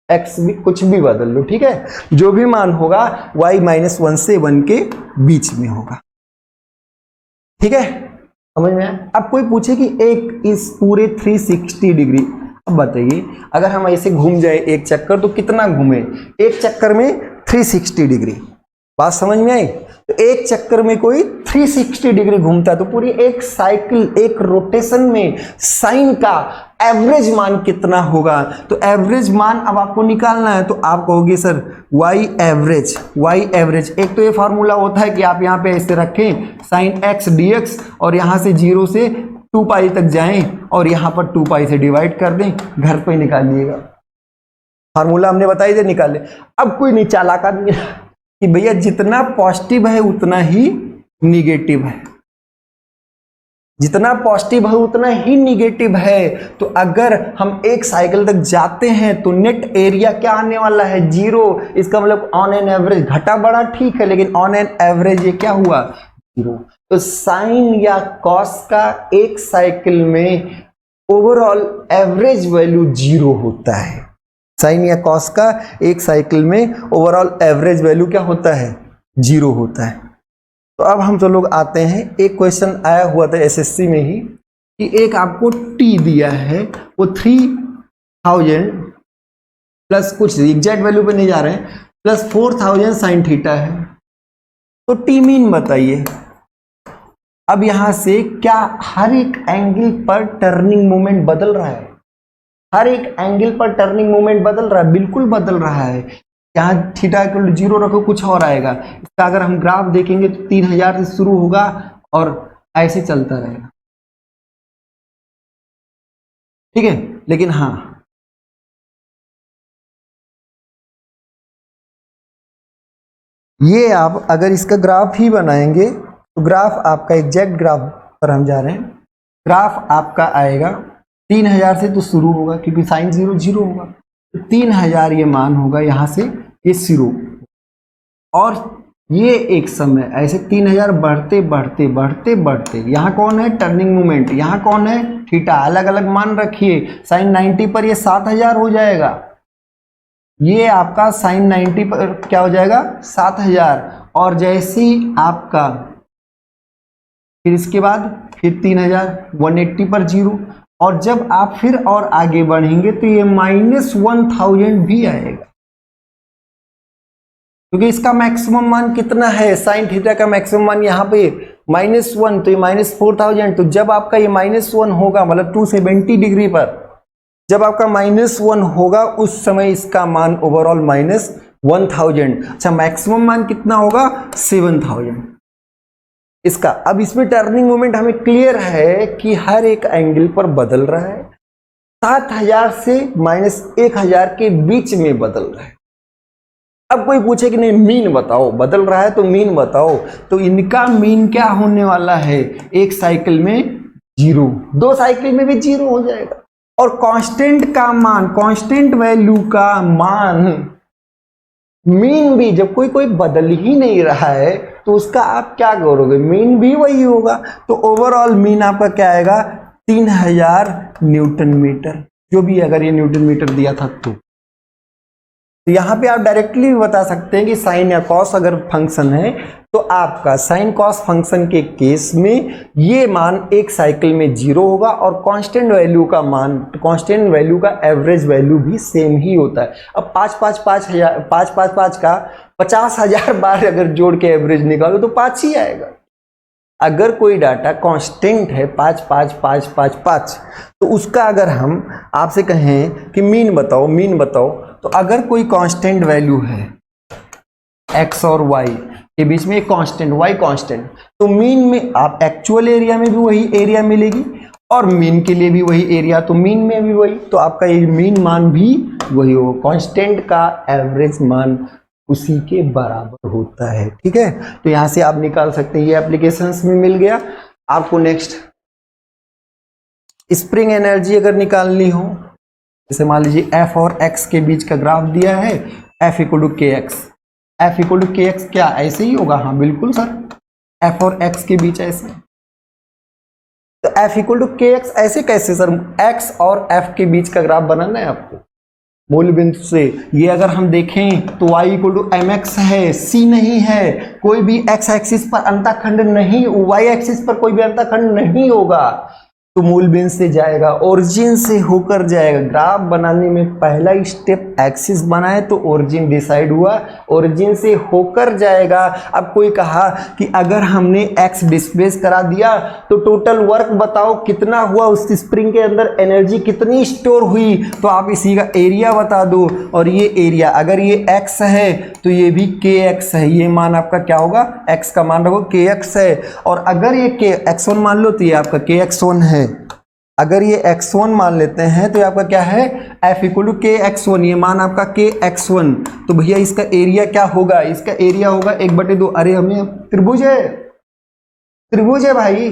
x भी कुछ भी बदल लो, ठीक है, जो भी मान होगा y -1 से 1 के बीच में होगा, ठीक है, समझ में आया। अब कोई पूछे कि एक इस पूरे 360 डिग्री, अब बताइए अगर हम ऐसे घूम जाए एक चक्कर, तो कितना घूमे, एक चक्कर में 360 डिग्री, बात समझ में आई। तो एक चक्कर में कोई 360 डिग्री घूमता है, तो पूरी एक साइकिल, एक रोटेशन में साइन का एवरेज मान कितना होगा। तो एवरेज मान अब आपको निकालना है, तो आप कहोगे सर y एवरेज, एक तो ये फॉर्मूला होता है कि आप यहाँ पे ऐसे रखें साइन x dx, और यहाँ से 0 से 2 पाई तक जाएं और यहाँ पर 2 पाई से डिवाइड कर दें, घर पे निकालिएगा, फार्मूला हमने बताई दे, निकाल ले। अब कोई नहीं चालाक आदमी कि भैया जितना पॉजिटिव है उतना ही निगेटिव है, जितना पॉजिटिव है उतना ही निगेटिव है। तो अगर हम एक साइकिल तक जाते हैं तो नेट एरिया क्या आने वाला है 0, इसका मतलब ऑन एन एवरेज, घटा बड़ा ठीक है लेकिन ऑन एन एवरेज ये क्या हुआ 0। तो साइन या कॉस का एक साइकिल में ओवरऑल एवरेज वैल्यू 0 होता है, साइन या कॉस का एक साइकिल में ओवरऑल एवरेज वैल्यू क्या होता है 0 होता है। तो अब हम तो लोग आते हैं, एक क्वेश्चन आया हुआ था एसएससी में ही कि एक आपको टी दिया है, वो 3000 प्लस कुछ एग्जैक्ट वैल्यू पे नहीं जा रहे हैं, प्लस 4000 साइन थीटा है, तो टी मीन बताइए। अब यहां से क्या हर एक एंगल पर टर्निंग मोमेंट बदल रहा है, हर एक एंगल पर टर्निंग मोमेंट बदल रहा है, बिल्कुल बदल रहा है। यहाँ थीटा इक्वल 0 रखो कुछ और आएगा, इसका अगर हम ग्राफ देखेंगे तो 3000 से शुरू होगा और ऐसे चलता रहेगा, ठीक है। लेकिन हाँ ये आप अगर इसका ग्राफ ही बनाएंगे तो ग्राफ आपका एग्जैक्ट ग्राफ पर हम जा रहे हैं, ग्राफ आपका आएगा 3000 से तो शुरू होगा क्योंकि साइन 0 0 होगा, तो 3000 ये मान होगा, यहाँ से ये 0, और ये एक समय ऐसे 3000 बढ़ते बढ़ते बढ़ते बढ़ते, यहाँ कौन है टर्निंग मोमेंट, यहाँ कौन है थीटा, अलग अलग मान रखिए। साइन 90 पर ये 7000 हो जाएगा, ये आपका साइन 90 पर क्या हो जाएगा 7000, और जैसे ही आपका फिर इसके बाद फिर 3000 180 पर 0, और जब आप फिर और आगे बढ़ेंगे तो ये -1000 भी आएगा, क्योंकि इसका मैक्सिमम मान कितना है, साइन थीटा का मैक्सिमम मान यहाँ पे -1 तो ये -4000। तो जब आपका ये -1 होगा मतलब 270 डिग्री पर जब आपका -1 होगा उस समय इसका मान ओवरऑल -1000। अच्छा मैक्सिमम मान कितना होगा 7000 इसका। अब इसमें टर्निंग मोमेंट हमें क्लियर है कि हर एक एंगल पर बदल रहा है, 7000 से -1000 के बीच में बदल रहा है। अब कोई पूछे कि नहीं मीन बताओ, बदल रहा है तो मीन बताओ, तो इनका मीन क्या होने वाला है, एक साइकिल में 0, 2 साइकिल में भी 0 हो जाएगा। और कांस्टेंट का मान, कांस्टेंट वैल्यू का मान मीन भी जब कोई बदल ही नहीं रहा है तो उसका आप क्या करोगे, मीन भी वही होगा। तो ओवरऑल मीन आपका क्या आएगा 3000 न्यूटन मीटर, जो भी अगर ये न्यूटन मीटर दिया था तो यहां पे आप डायरेक्टली भी बता सकते हैं कि साइन या कॉस अगर फंक्शन है तो आपका साइन कॉस फंक्शन के केस में ये मान एक साइकिल में 0 होगा और कांस्टेंट वैल्यू का मान, कांस्टेंट वैल्यू का एवरेज वैल्यू भी सेम ही होता है। अब 5 का 50,000 बार अगर जोड़ के एवरेज निकालो तो 5 ही आएगा। अगर कोई डाटा कांस्टेंट है 5 तो उसका अगर हम आपसे कहें कि मीन बताओ, तो अगर कोई कांस्टेंट वैल्यू है x और y के बीच में एक कांस्टेंट y कांस्टेंट, तो मीन में आप एक्चुअल एरिया में भी वही एरिया मिलेगी और मीन के लिए भी वही एरिया, तो मीन में भी वही, तो आपका ये मीन मान भी वही होगा। कांस्टेंट का एवरेज मान उसी के बराबर होता है। ठीक है, तो यहां से आप निकाल सकते हैं, ये एप्लीकेशंस में मिल गया आपको। नेक्स्ट स्प्रिंग एनर्जी अगर निकालनी हो, जैसे मान लीजिए F और X के बीच का ग्राफ दिया है, F equal to KX, F equal to KX क्या ऐसे ही होगा? हाँ बिल्कुल सर, F और X के बीच ऐसे, तो F इक्वल टू KX ऐसे कैसे सर? X और F के बीच का ग्राफ बनाना है आपको मूल बिंदु से। ये अगर हम देखें तो y इक्वल टू mx है, c नहीं है, कोई भी x एक्सिस पर अंतःखंड नहीं, y एक्सिस पर कोई भी अंतःखंड नहीं होगा, तो मूल बिंदु से जाएगा, ओरिजिन से होकर जाएगा। ग्राफ बनाने में पहला स्टेप एक्सिस बनाए तो ओरिजिन डिसाइड हुआ, ओरिजिन से होकर जाएगा। अब कोई कहा कि अगर हमने एक्स डिस्प्लेस करा दिया तो टोटल वर्क बताओ कितना हुआ, उस स्प्रिंग के अंदर एनर्जी कितनी स्टोर हुई, तो आप इसी का एरिया बता दो। और ये एरिया अगर ये एक्स है तो ये भी के एक्स है, ये मान आपका क्या होगा, एक्स का मान रखो के एक्स है, और अगर ये के एक्स वन मान लो तो ये आपका के एक्स वन है। अगर ये x1 मान लेते हैं तो ये आपका क्या है, f इक्वल टू के x1, ये मान आपका के x1, तो भैया इसका एरिया क्या होगा, इसका एरिया होगा 1/2। अरे हमें त्रिभुज है भाई,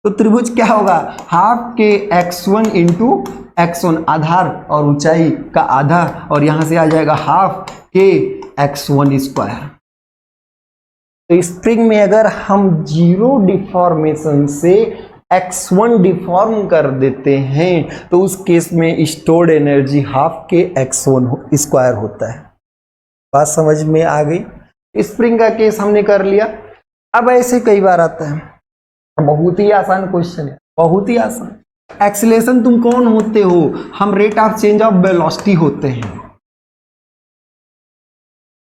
तो त्रिभुज क्या होगा, हाफ के x1 इंटू x1, आधार और ऊंचाई का आधा, और यहां से आ जाएगा हाफ के x1 स्क्वायर। तो स्प्रिंग में अगर हम जीरो डिफॉर्मेशन से x1 डिफॉर्म कर देते हैं तो उस केस में स्टोर्ड एनर्जी हाफ के x1 स्क्वायर होता है। बात समझ में आ गई? स्प्रिंग का केस हमने कर लिया। अब ऐसे कई बार आता है, बहुत ही आसान क्वेश्चन है, बहुत ही आसान। एक्सीलरेशन तुम कौन होते हो? हम rate of change of velocity होते हैं।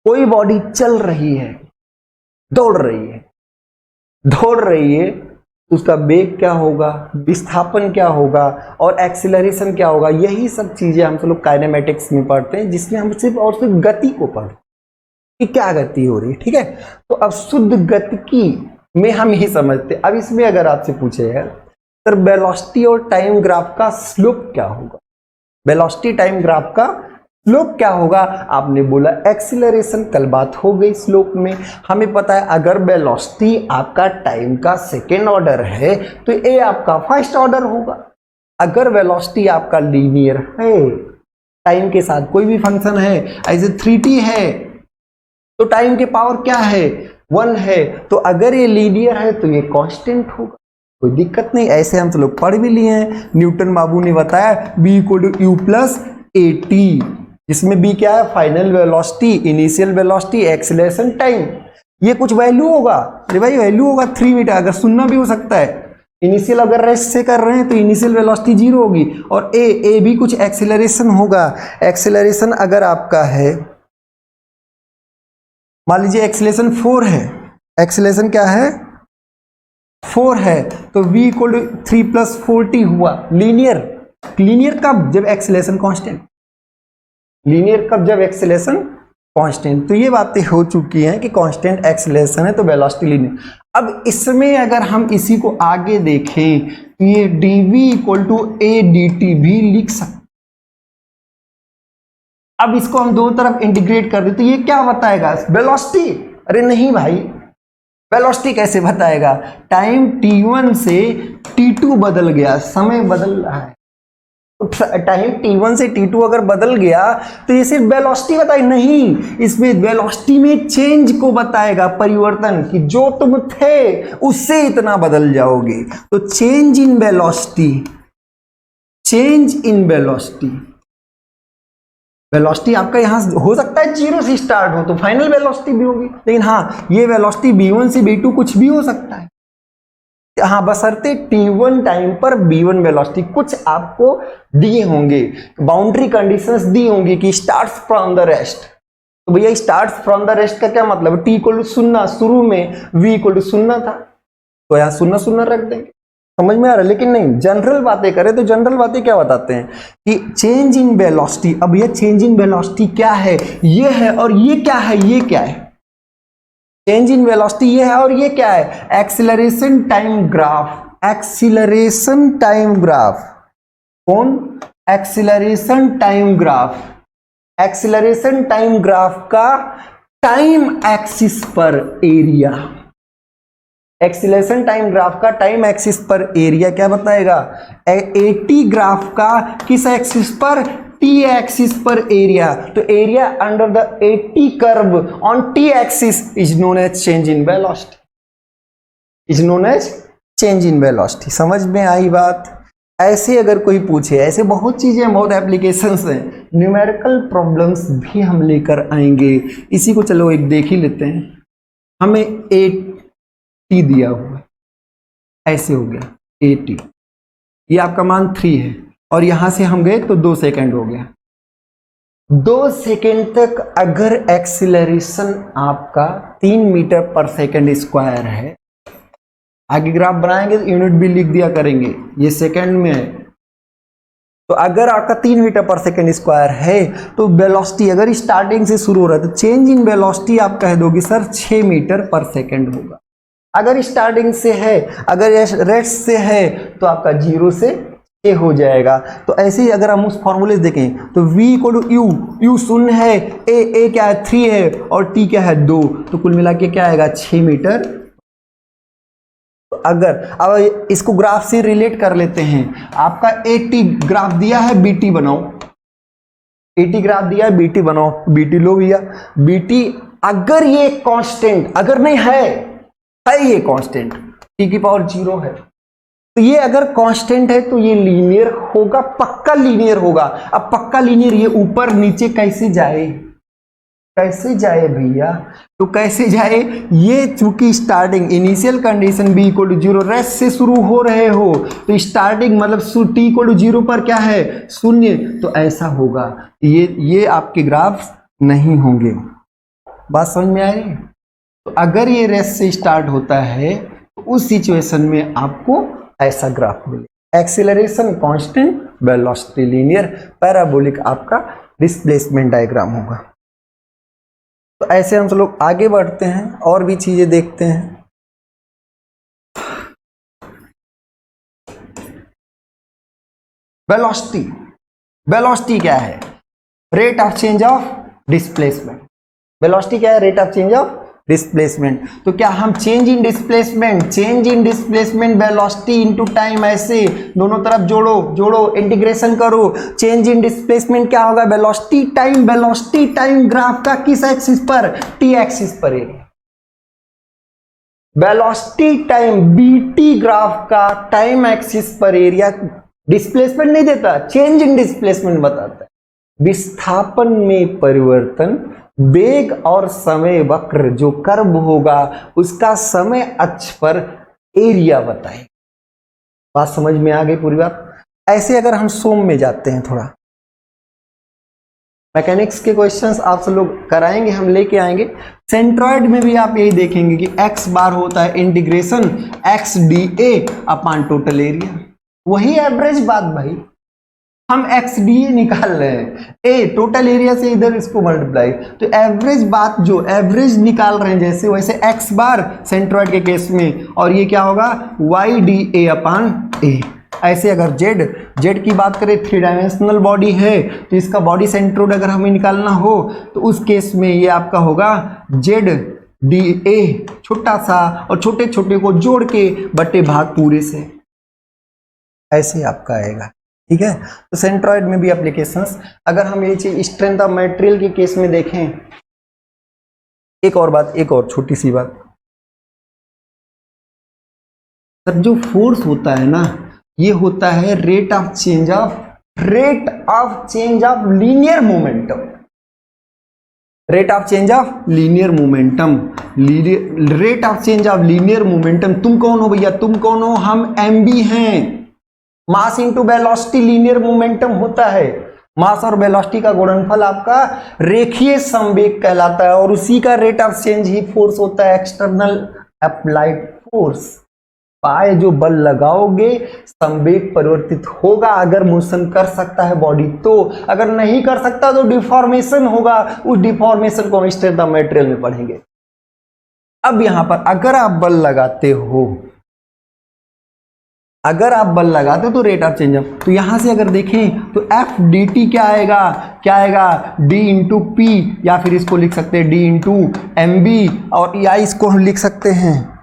कोई बॉडी चल रही है, दौड़ रही है, उसका वेग क्या होगा, विस्थापन क्या होगा और एक्सीलरेशन क्या होगा, यही सब चीजें हम लोग काइनेमेटिक्स में पढ़ते हैं, जिसमें हम सिर्फ और सिर्फ गति को पढ़ते हैं कि क्या गति हो रही है। ठीक है, तो अब शुद्ध गतिकी में हम यही समझते हैं। अब इसमें अगर आपसे पूछे है सर वेलोसिटी और टाइम ग्राफ का स्लोप क्या होगा, वेलोसिटी टाइम ग्राफ का स्लोप क्या होगा, आपने बोला एक्सीलरेशन, कल बात हो गई स्लोप में। हमें पता है अगर वेलोसिटी आपका टाइम का सेकेंड ऑर्डर है तो ए आपका फर्स्ट ऑर्डर होगा। अगर वेलोसिटी आपका लीनियर है, टाइम के साथ कोई भी फंक्शन है, ऐसे 3t है तो टाइम के पावर क्या है, 1 है, तो अगर ये लीनियर है तो ये कांस्टेंट होगा, कोई दिक्कत नहीं। ऐसे हम तो लोग पढ़ भी लिए हैं, न्यूटन बाबू ने बताया b equal to u plus a t, इसमें b क्या है, final velocity, initial velocity, acceleration, time, ये कुछ वैल्यू होगा। अरे भाई वैल्यू होगा 3 मीटर, अगर सुनना भी हो सकता है। इनिशियल अगर रेस्ट से कर रहे हैं तो इनिशियल वेलोसिटी 0 होगी, और ए भी कुछ एक्सीलरेशन होगा। एक्सीलरेशन अगर आपका है, मान लीजिए एक्सीलरेशन 4 है, एक्सीलरेशन क्या है 4 है तो v इक्वल टू 3 + 4t हुआ। लीनियर, लीनियर कब? जब एक्सेलरेशन कांस्टेंट। लीनियर कब? जब एक्सेलरेशन कांस्टेंट। तो ये बातें हो चुकी हैं कि कांस्टेंट एक्सेलरेशन है तो वेलोसिटी लीनियर। अब इसमें अगर हम इसी को आगे देखें तो ये dv equal to a dt भी लिख सकते। अब इसको हम दोनों तरफ इंटीग्रेट कर दे तो ये क्या बताएगा? वेलोसिटी। अरे नहीं भाई, वेलोसिटी कैसे बताएगा? टाइम t1 से t2 बदल गया, समय बदल रहा है। टाइम t1 से t2 अगर बदल गया तो ये सिर्फ वेलोसिटी बताएगा? नहीं, इसमें वेलोसिटी में चेंज को बताएगा, परिवर्तन, कि जो तुम थे उससे इतना बदल जाओगे। तो change in velocity, change in velocity. Velocity आपका यहां हो सकता है 0 से स्टार्ट हो तो फाइनल वेलोसिटी भी होगी, लेकिन हाँ ये वेलोसिटी v1 से v2 कुछ भी हो सकता है। हाँ, बशर्ते t1 टाइम पर v1 वेलोसिटी कुछ आपको दिए होंगे, बाउंड्री कंडीशंस दी होंगी कि स्टार्ट्स फ्रॉम द रेस्ट। तो भैया स्टार्ट्स फ्रॉम द रेस्ट का क्या मतलब? t इक्वल टू 0, शुरू में v इक्वल टू 0 था तो यहाँ 0 0 रख देंगे। समझ में आ रहा है? लेकिन नहीं, जनरल बातें करें तो जनरल बातें क्या बताते हैं कि चेंज इन वेलोसिटी। अब ये चेंज इन वेलोसिटी क्या है? ये है, और ये क्या है? ये क्या है? चेंज इन वेलोसिटी ये है, और ये क्या है? Acceleration time graph. Acceleration time graph. कौन? Acceleration time graph. Acceleration time graph का टाइम एक्सिस पर एरिया। एक्सीलरेशन टाइम ग्राफ का टाइम एक्सिस पर एरिया क्या बताएगा? एटी ग्राफ का किस एक्सिस पर? टी एक्सिस पर एरिया। तो area under the AT curve on T axis is known as change in velocity, is known as change in velocity. समझ में आई बात? ऐसे अगर कोई पूछे, ऐसे बहुत चीजें, बहुत एप्लीकेशंस हैं, न्यूमेरिकल प्रॉब्लम्स भी हम लेकर आएंगे। इसी को चलो एक देख ही लेते हैं। हमें टी दिया हुआ है, ऐसे हो गया AT, ये आपका मान 3 है और यहां से हम गए तो 2 सेकेंड हो गया। 2 सेकेंड तक अगर एक्सीलरेशन आपका 3 मीटर पर सेकेंड स्क्वायर है, आगे ग्राफ बनाएंगे तो यूनिट भी लिख दिया करेंगे, ये सेकेंड में है। तो अगर आपका 3 मीटर पर सेकेंड स्क्वायर है तो वेलोसिटी अगर स्टार्टिंग से शुरू हो रहा है तो चेंज इन वेलोसिटी आप कह दोगे सर 6 मीटर पर सेकेंड होगा। अगर स्टार्टिंग से है, अगर रेस्ट से है तो आपका 0 से a हो जाएगा। तो ऐसे ही अगर हम उस फॉर्मूले से देखें तो v इक्वल टू u 0 है, a क्या है 3 है और t क्या है 2, तो कुल मिला के क्या आएगा 6 मीटर। तो अगर अब इसको ग्राफ से रिलेट कर लेते हैं, आपका AT ग्राफ दिया है, BT बनाओ। AT ग्राफ दिया है, BT बनाओ। BT लो भैया, BT अगर ये कांस्टेंट, अगर नहीं है ये कांस्टेंट t की पावर 0 है, तो ये अगर कांस्टेंट है तो ये लीनियर होगा, पक्का लीनियर होगा। अब पक्का लीनियर ये ऊपर नीचे कैसे जाए? कैसे जाए भैया? तो कैसे जाए? ये चूंकि starting initial condition b equal to 0 rest से शुरू हो रहे हो तो स्टार्टिंग मतलब t इक्वल टू 0 पर क्या है 0, तो ऐसा होगा। ये आपके ग्राफ नहीं होंगे। बात समझ में आ रही है? तो अगर ये रेस्ट से स्टार्ट होता है तो उस सिचुएशन में आपको ऐसा ग्राफ मिलेगा। Acceleration constant, velocity linear, parabolic आपका डिस्प्लेसमेंट डायग्राम होगा। तो ऐसे हम सब लोग आगे बढ़ते हैं और भी चीजें देखते हैं। वेलोसिटी, वेलोसिटी क्या है? Rate of change of displacement. Velocity क्या है? Rate of change of displacement. तो क्या हम change in displacement velocity into time, ऐसे दोनों तरफ जोड़ो इंटीग्रेशन करो। चेंज इन डिस्प्लेसमेंट क्या होगा? वेलोसिटी टाइम ग्राफ का किस एक्सिस पर? टी एक्सिस पर area. Velocity time BT graph का टाइम एक्सिस पर एरिया डिस्प्लेसमेंट नहीं देता, चेंज इन डिस्प्लेसमेंट बताता है। विस्थापन में परिवर्तन, वेग और समय वक्र जो कर्व होगा उसका समय अक्ष पर एरिया बताए। बात समझ में आ गई पूरी बात? ऐसे अगर हम सोम में जाते हैं, थोड़ा मैकेनिक्स के क्वेश्चंस आप सब लोग कराएंगे, हम लेके आएंगे। सेंट्रॉइड में भी आप यही देखेंगे कि x बार होता है integration x dA upon total area, वही एवरेज बात भाई, हम x dA निकाल रहे हैं, a टोटल एरिया से इधर इसको मल्टीप्लाई, तो एवरेज बात जो एवरेज निकाल रहे हैं जैसे वैसे x बार सेंट्रॉइड के केस में, और ये क्या होगा y dA अपॉन a। ऐसे अगर z की बात करें, 3 डायमेंशनल बॉडी है तो इसका बॉडी सेंट्रोइड अगर हमें निकालना हो तो उस केस में ये आपका होगा z dA, छोटा सा और छोटे छोटे को जोड़ के बटे भाग पूरे से, ऐसे आपका आएगा। ठीक है, तो सेंट्रॉइड में भी एप्लीकेशंस। अगर हम ये चीज स्ट्रेंथ ऑफ मटेरियल के केस में देखें, एक और छोटी सी बात, सर जो फोर्स होता है ना, ये होता है rate of change of linear momentum, rate of change of linear momentum. तुम कौन हो भैया, तुम कौन हो, हम mb हैं। Mass into velocity linear momentum होता है, मास और वेलोसिटी का गुणनफल आपका रेखीय संवेग कहलाता है, और उसी का rate of change he force होता है, एक्सटर्नल अप्लाइड फोर्स। पाए जो बल लगाओगे संवेग परिवर्तित होगा, अगर मोशन कर सकता है बॉडी तो, अगर नहीं कर सकता तो डिफॉर्मेशन होगा, उस डिफॉर्मेशन को हम स्ट्रेंथ ऑफ मटेरियल में पढ़ेंगे। अब यहां पर अगर आप बल लगाते हो तो रेट ऑफ चेंज, तो यहां से अगर देखें तो एफ डी टी क्या आएगा डी इंटू पी, या फिर इसको लिख सकते हैं डी इंटू एम बी, और या इसको हम लिख सकते हैं,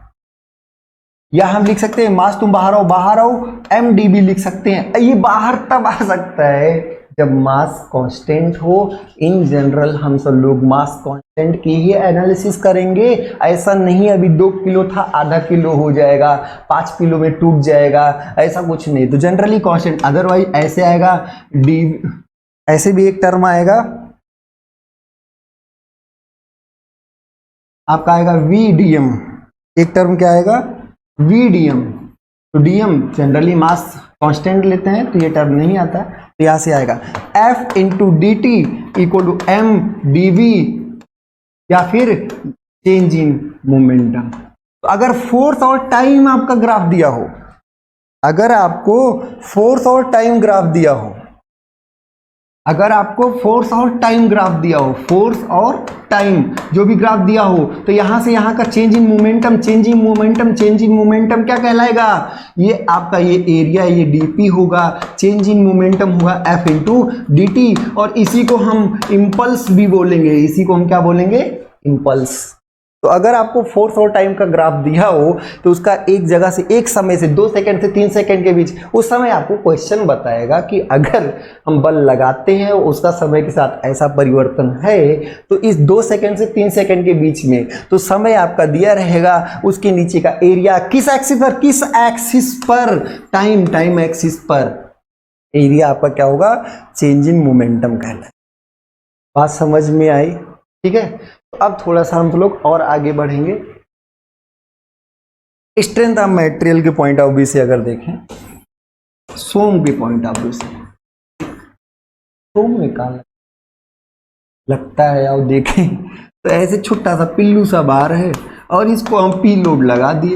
या हम लिख सकते हैं मास तुम बाहर आओ एम डी बी लिख सकते हैं। ये बाहर तब आ सकता है जब मास कांस्टेंट हो। इन जनरल हम सब लोग मास कांस्टेंट की ही एनालिसिस करेंगे, ऐसा नहीं अभी 2 किलो था आधा किलो हो जाएगा, 5 किलो में टूट जाएगा, ऐसा कुछ नहीं। तो जनरली कांस्टेंट, अदरवाइज ऐसे आएगा डी, ऐसे भी एक टर्म आएगा आपका आएगा वीडीएम, एक टर्म क्या आएगा वीडीएम। तो डीएम जनरली मास कांस्टेंट लेते हैं तो ये टर्म नहीं आता, तो यहां से आएगा F into d t equal to m d v, या फिर चेंज इन मोमेंटम। तो अगर फोर्स और टाइम आपका ग्राफ दिया हो, अगर आपको फोर्स और टाइम ग्राफ दिया हो, फोर्स और टाइम जो भी ग्राफ दिया हो, तो यहां से यहां का चेंज इन मोमेंटम क्या कहलाएगा, ये आपका ये एरिया ये डीपी होगा, चेंज इन मोमेंटम होगा एफ इंटू डी टी, और इसी को हम इम्पल्स भी बोलेंगे, इसी को हम क्या बोलेंगे इम्पल्स। तो अगर आपको फोर्स और टाइम का ग्राफ दिया हो तो उसका एक जगह से एक समय से 2 सेकंड से 3 सेकंड के बीच, उस समय आपको क्वेश्चन बताएगा कि अगर हम बल लगाते हैं उसका समय के साथ ऐसा परिवर्तन है, तो इस 2 सेकंड से 3 सेकंड के बीच में तो समय आपका दिया रहेगा, उसके नीचे का एरिया किस एक्सिस पर टाइम एक्सिस पर एरिया आपका क्या होगा चेंज इन मोमेंटम कहलाए। बात समझ में आई? ठीक है, अब थोड़ा सा हम लोग और आगे बढ़ेंगे। स्ट्रेंथ ऑफ मटेरियल के पॉइंट ऑफ व्यू से अगर देखें, सोम के पॉइंट ऑफ व्यू से, सोम में कहा लगता है और देखें तो ऐसे छोटा सा पिल्लू सा बार है और इसको हम पी लोड लगा दिए।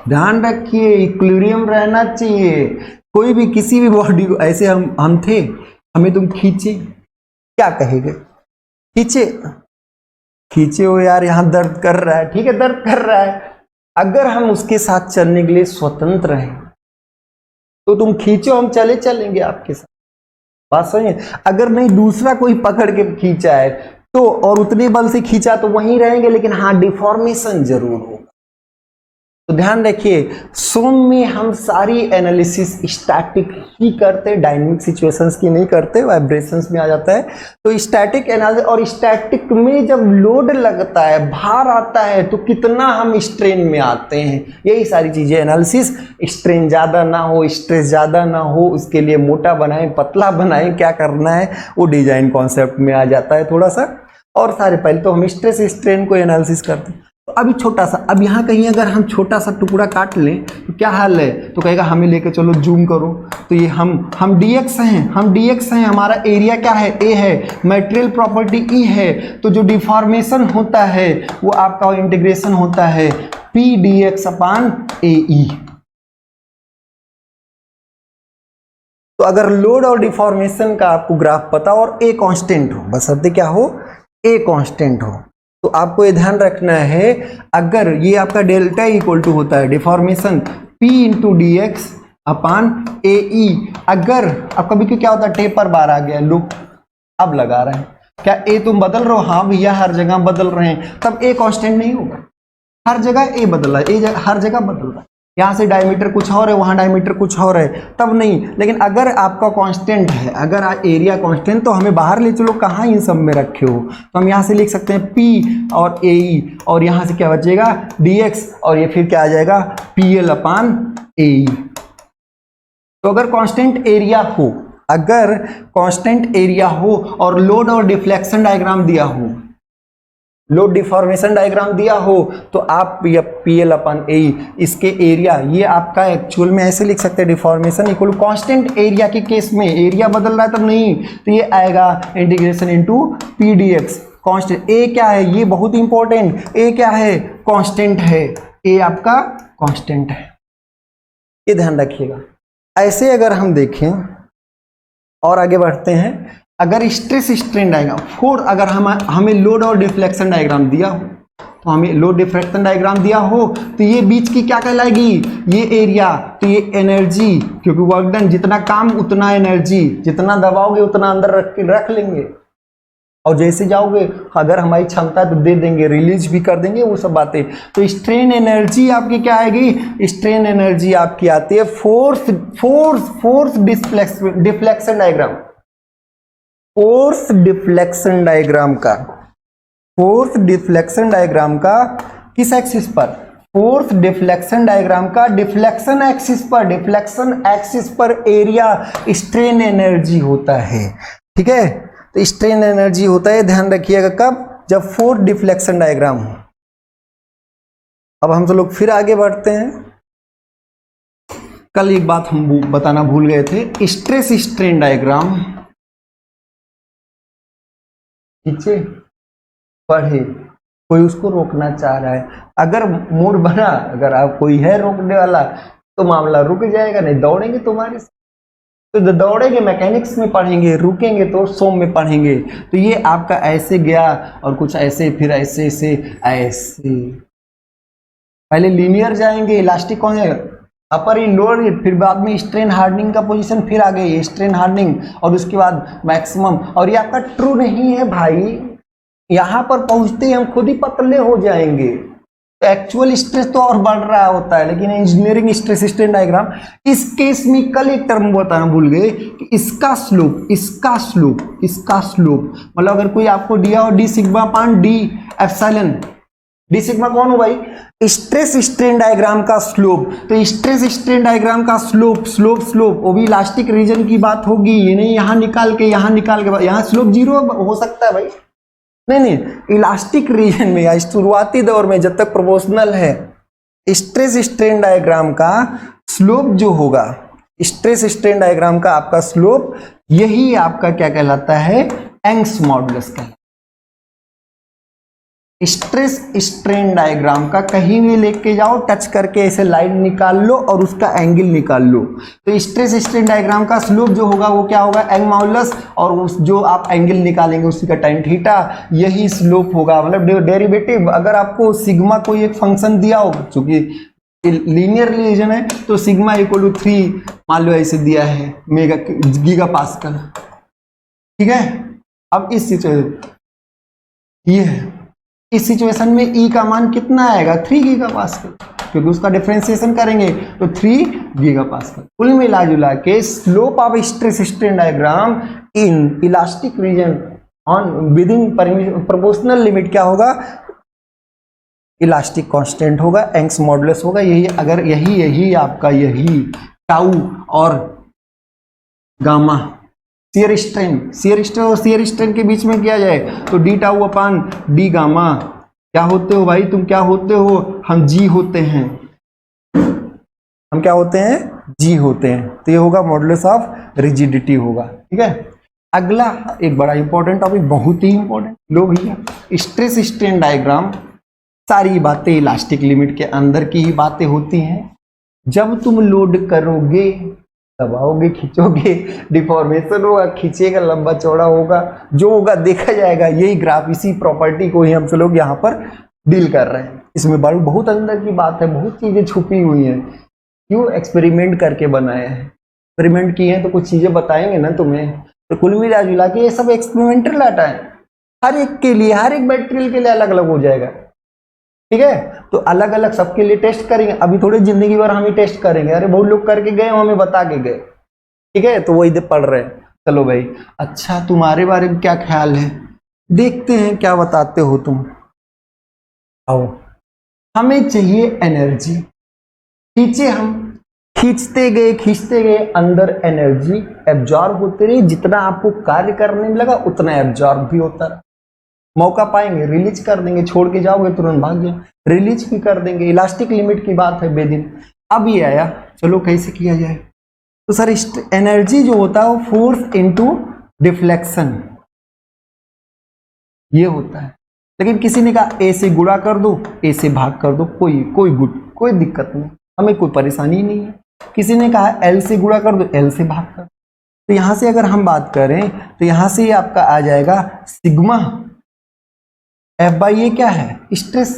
ध्यान रखिए इक्विलिब्रियम रहना चाहिए, कोई भी किसी भी बॉडी को ऐसे हम थे, हमें तुम खींचे, क्या कहेंगे खींचे हो यार, यहां दर्द कर रहा है, ठीक है दर्द कर रहा है, अगर हम उसके साथ चलने के लिए स्वतंत्र हैं तो तुम खींचो, हम चलेंगे आपके साथ। बात सही है? अगर नहीं दूसरा कोई पकड़ के खींचा है तो, और उतने बल से खींचा तो वहीं रहेंगे, लेकिन हाँ डिफॉर्मेशन जरूर होगा। तो ध्यान रखिए सोम में हम सारी एनालिसिस स्टैटिक ही करते, डायनामिक सिचुएशंस की नहीं करते, वाइब्रेशंस में आ जाता है। तो स्टैटिक एनालिसिस, और स्टैटिक में जब लोड लगता है, भार आता है, तो कितना हम स्ट्रेन में आते हैं, यही सारी चीजें एनालिसिस। स्ट्रेन ज्यादा ना हो, स्ट्रेस ज्यादा ना हो, उसके लिए मोटा बनाएं पतला बनाएं, क्या करना है वो डिजाइन कॉन्सेप्ट में आ जाता है थोड़ा सा। और सारे पहले तो हम स्ट्रेस स्ट्रेन को एनालिसिस करते हैं। अभी छोटा सा, अब यहाँ कहीं अगर हम छोटा सा टुकड़ा काट लें तो क्या हाल है, तो कहेगा हमें लेके चलो जूम करो, तो ये हम dx हैं, हमारा एरिया क्या है, a है, मटेरियल प्रॉपर्टी e है, तो जो डिफॉर्मेशन होता है वो आपका इंटीग्रेशन होता है p dx अपान ae। तो अगर लोड और डिफॉर्मेशन का आपको ग्राफ पता और a कांस्टेंट हो, बशर्ते क्या हो, a कांस्टेंट हो, तो आपको ये ध्यान रखना है, अगर ये आपका डेल्टा इक्वल टू होता है deformation p into D X upon A E, अगर अब कभी क्या होता है टेपर बार आ गया, लुक अब लगा रहे हैं, क्या ए तुम बदल रहे हो, हाँ भैया हर जगह बदल रहे हैं, तब ए कांस्टेंट नहीं होगा, हर जगह ए बदल रहा है, हर जगह बदल रहा है, यहाँ से डायमीटर कुछ और है, वहाँ डायमीटर कुछ और है, तब नहीं। लेकिन अगर आपका कांस्टेंट है, अगर एरिया कांस्टेंट, तो हमें बाहर ले चलो, कहाँ इन सब में रखे हो, तो हम यहाँ से लिख सकते हैं P और AE, और यहाँ से क्या बचेगा dx, और ये फिर क्या आ जाएगा PL अपान AE। तो अगर कांस्टेंट एरिया हो, अगर कांस्टेंट एरिया हो और लोड और डिफ्लेक्शन डायग्राम दिया हो, लोड डिफॉर्मेशन डायग्राम दिया हो, तो आप PL अपन ए, इसके एरिया, ये आपका एक्चुअल में ऐसे लिख सकते हैं डिफॉर्मेशन इक्वल कांस्टेंट एरिया के केस में, एरिया बदल रहा है तब नहीं, तो ये आएगा integration into p dx। Constant A क्या है, ये बहुत इंपॉर्टेंट, ए क्या है, कांस्टेंट है, ए आपका कांस्टेंट है, ये ध्यान रखिएगा। ऐसे अगर हम देखें और आगे बढ़ते हैं, अगर स्ट्रेस स्ट्रेन डायग्राम अगर हमें लोड और डिफ्लेक्शन डायग्राम दिया हो, तो हमें लोड डिफ्लेक्शन डायग्राम दिया हो, तो ये बीच की क्या कहलाएगी, ये एरिया, तो ये एनर्जी, क्योंकि वर्क डन, जितना काम उतना एनर्जी, जितना दबाओगे उतना अंदर रख लेंगे, और जैसे जाओगे अगर हमारी क्षमता तो दे देंगे, रिलीज भी कर देंगे, वो सब बातें। तो स्ट्रेन एनर्जी आपकी क्या आएगी, स्ट्रेन एनर्जी आपकी आती है force deflection diagram, force deflection diagram का किस एक्सिस पर, फोर्स डिफ्लेक्शन डायग्राम का डिफ्लेक्शन एक्सिस पर एरिया स्ट्रेन एनर्जी होता है, ठीक है। तो स्ट्रेन एनर्जी होता है, ध्यान रखिएगा कब, जब फोर्स डिफ्लेक्शन डायग्राम हो। अब हम तो लोग फिर आगे बढ़ते हैं, कल एक बात हम बताना भूल गए थे, स्ट्रेस स्ट्रेन डायग्राम नीचे पढ़े, कोई उसको रोकना चाह रहा है, अगर मूड बना, अगर आप कोई है रोकने वाला, तो मामला रुक जाएगा, नहीं दौड़ेंगे तुम्हारे साथ, तो दौड़ेंगे मैकेनिक्स में पढ़ेंगे, रुकेंगे तो सोम में पढ़ेंगे। तो ये आपका ऐसे गया और कुछ ऐसे, फिर ऐसे ऐसे ऐसे, पहले लीनियर जाएंगे, इलास्टिक कौन है, अपर ही लोअर, फिर बाद में स्ट्रेन हार्डनिंग का पोजीशन, फिर आ गई स्ट्रेन हार्डनिंग, और उसके बाद मैक्सिमम। और ये आपका ट्रू नहीं है भाई, यहाँ पर पहुंचते ही हम खुद ही पतले हो जाएंगे, एक्चुअल स्ट्रेस तो और बढ़ रहा होता है, लेकिन इंजीनियरिंग स्ट्रेस स्ट्रेन डायग्राम, इस केस में कल एक टर्म बताना भूल गए कि इसका स्लोप मतलब अगर कोई आपको दिया हो डी सिग्मा पान डी एप्सिलॉन, डी सिग्मा कौन हो भाई, स्ट्रेस स्ट्रेन डायग्राम का स्लोप, तो स्ट्रेस स्ट्रेन डायग्राम का स्लोप वो भी इलास्टिक रीजन की बात होगी, ये नहीं यहाँ निकाल के यहाँ स्लोप जीरो हो सकता है भाई, नहीं, इलास्टिक रीजन में या शुरुआती दौर में जब तक प्रोपोर्शनल है, स्ट्रेस स्ट्रेन डायग्राम का स्लोप जो होगा, स्ट्रेस स्ट्रेन डायग्राम का आपका स्लोप, यही आपका क्या कहलाता है, यंग्स मॉडुलस कहलाता है। स्ट्रेस स्ट्रेन डायग्राम का कहीं भी लेके जाओ, टच करके ऐसे लाइन निकाल लो और उसका एंगल निकाल लो, तो स्ट्रेस स्ट्रेन डायग्राम का स्लोप जो होगा वो क्या होगा, एंग मॉडुलस, और उस जो आप एंगल निकालेंगे उसी का टाइम थीटा, यही स्लोप होगा। मतलब डेरिवेटिव, अगर आपको सिग्मा कोई एक फंक्शन दिया हो, चूंकि लीनियर रिलेशन है, तो सिग्मा इक्वल टू 3 मान लो ऐसे दिया है गीगा पास्कल, ठीक है। अब इस सिचुएशन में ई का मान कितना आएगा, 3 गीगा पास्कल, क्योंकि उसका डिफरेंशिएशन करेंगे तो 3 गीगा पास्कल। कुल मिला जुला के slope of stress strain diagram in elastic region on within proportional limit क्या होगा, इलास्टिक कांस्टेंट होगा, यंग्स मॉडुलस होगा, यही आपका टाउ और गामा, शियर स्ट्रेन और शियर स्ट्रेन के बीच में किया जाए तो d tau upon d gamma, क्या होते हो भाई, तुम क्या होते हो? हम जी होते हैं। हम क्या होते हैं? जी होते हैं। तो ये होगा मॉडुलस ऑफ रिजिडिटी होगा। ठीक है, अगला एक बड़ा इंपॉर्टेंट टॉपिक, बहुत ही इंपॉर्टेंट। लो भैया, स्ट्रेस स्ट्रेन डायग्राम, सारी बातें इलास्टिक लिमिट के अंदर की ही बातें होती हैं। जब तुम लोड करोगे, दबाओगे, खींचोगे, डिफॉर्मेशन होगा, खींचेगा, लंबा चौड़ा होगा, जो होगा देखा जाएगा। यही ग्राफ, इसी प्रॉपर्टी को ही हम लोग यहाँ पर डील कर रहे हैं। इसमें बहुत अंदर की बात है, बहुत चीजें छुपी हुई हैं। क्यों? एक्सपेरिमेंट करके बनाए हैं, एक्सपेरिमेंट किए हैं तो कुछ चीजें बताएंगे ना तुम्हें। तो कुल मिला जुला के ये सब एक्सपेरिमेंटल डाटा है, हर एक के लिए, हर एक मटेरियल के लिए अलग अलग हो जाएगा। ठीक है, तो अलग अलग सबके लिए टेस्ट करेंगे। अभी थोड़ी जिंदगी भर हम ही टेस्ट करेंगे, अरे बहुत लोग करके गए, हमें बता के गए। ठीक है, तो वो इधर पढ़ रहे हैं। चलो भाई, अच्छा तुम्हारे बारे में क्या ख्याल है, देखते हैं क्या बताते हो तुम। आओ, हमें चाहिए एनर्जी, खींचे, हम खींचते गए, अंदर एनर्जी एब्जॉर्ब होती रही। जितना आपको कार्य करने में लगा उतना एब्जॉर्ब भी होता रहा। मौका पाएंगे रिलीज कर देंगे, छोड़ के जाओगे तुरंत भाग जाओ, रिलीज भी कर देंगे। इलास्टिक लिमिट की बात है बेदिन। अब ये आया, चलो कैसे किया जाए। तो सर एनर्जी जो होता है वो फोर्स इनटू डिफ्लेक्शन, ये होता है। लेकिन किसी ने कहा ए से गुणा कर दो, ए से भाग कर दो, कोई दिक्कत नहीं, हमें कोई परेशानी नहीं है। किसी ने कहा एल से गुणा कर दो, एल से भाग कर दो। तो यहां से अगर हम बात करें तो यहां से ये आपका आ जाएगा सिग्मा एफ बाई ए, क्या है? Stress,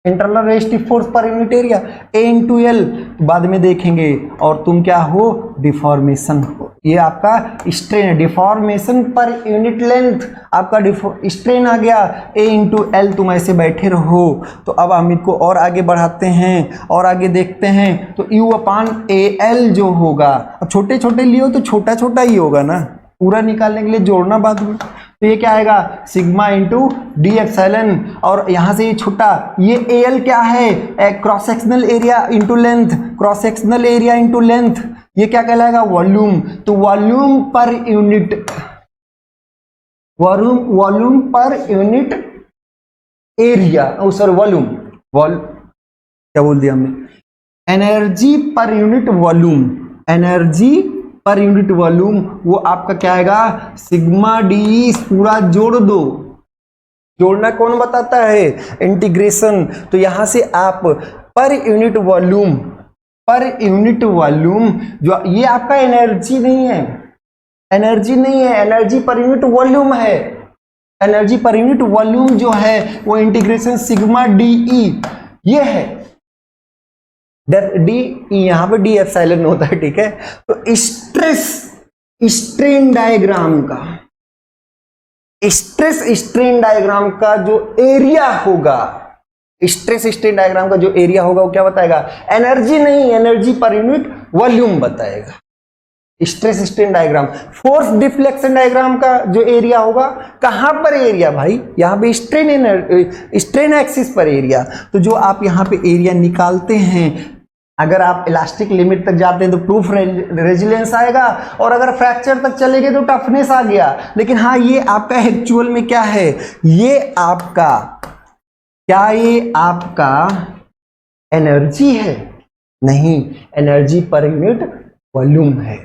internal resistive force per unit area, A into L बाद में देखेंगे। और तुम क्या हो? डिफॉर्मेशन हो। ये आपका स्ट्रेन है, डिफॉर्मेशन पर यूनिट लेंथ आपका स्ट्रेन आ गया, ए इंटू एल। तुम ऐसे बैठे रहो। तो अब हम इसको और आगे बढ़ाते हैं और आगे देखते हैं। तो यू अपान ए एल जो होगा, अब छोटे छोटे लियो तो छोटा छोटा ही होगा ना, पूरा निकालने के लिए जोड़ना बाद में। तो ये क्या आएगा? Sigma into D epsilon. और यहां से ये छोटा, ये ए एल क्या है? Cross sectional area into length, cross sectional area into length, ये क्या कहलाएगा? वॉल्यूम। तो वॉल्यूम पर यूनिट, वॉल्यूम पर यूनिट एरिया, सॉरी वॉल्यूम, क्या बोल दिया हमने? Energy per unit volume, energy per unit volume, वो आपका क्या आएगा? Sigma D. पूरा जोड़ दो, जोड़ना कौन बताता है? इंटीग्रेशन। तो यहां से आप पर यूनिट वॉल्यूम, पर यूनिट वॉल्यूम जो ये आपका एनर्जी नहीं है, एनर्जी नहीं है, एनर्जी पर यूनिट वॉल्यूम है। एनर्जी पर यूनिट वॉल्यूम जो है वो इंटीग्रेशन सिग्मा डी ई, ये है। डी यहां पे डी एप्सिलॉन होता है। ठीक है, तो स्ट्रेस स्ट्रेन डायग्राम का, स्ट्रेस स्ट्रेन डायग्राम का जो एरिया होगा, स्ट्रेस स्ट्रेन डायग्राम का जो एरिया होगा वो क्या बताएगा? एनर्जी नहीं, एनर्जी पर यूनिट वॉल्यूम बताएगा stress strain diagram. Force deflection diagram का जो एरिया होगा, कहां पर एरिया भाई? यहां पे स्ट्रेन एक्सिस पर एरिया। तो जो आप यहां पे एरिया निकालते हैं, अगर आप इलास्टिक लिमिट तक जाते हैं तो प्रूफ रेजिलियंस आएगा, और अगर फ्रैक्चर तक चले गए तो टफनेस आ गया। लेकिन हाँ, ये आपका एक्चुअल में क्या है? ये आपका क्या, ये आपका एनर्जी है? नहीं, एनर्जी पर यूनिट वॉल्यूम है,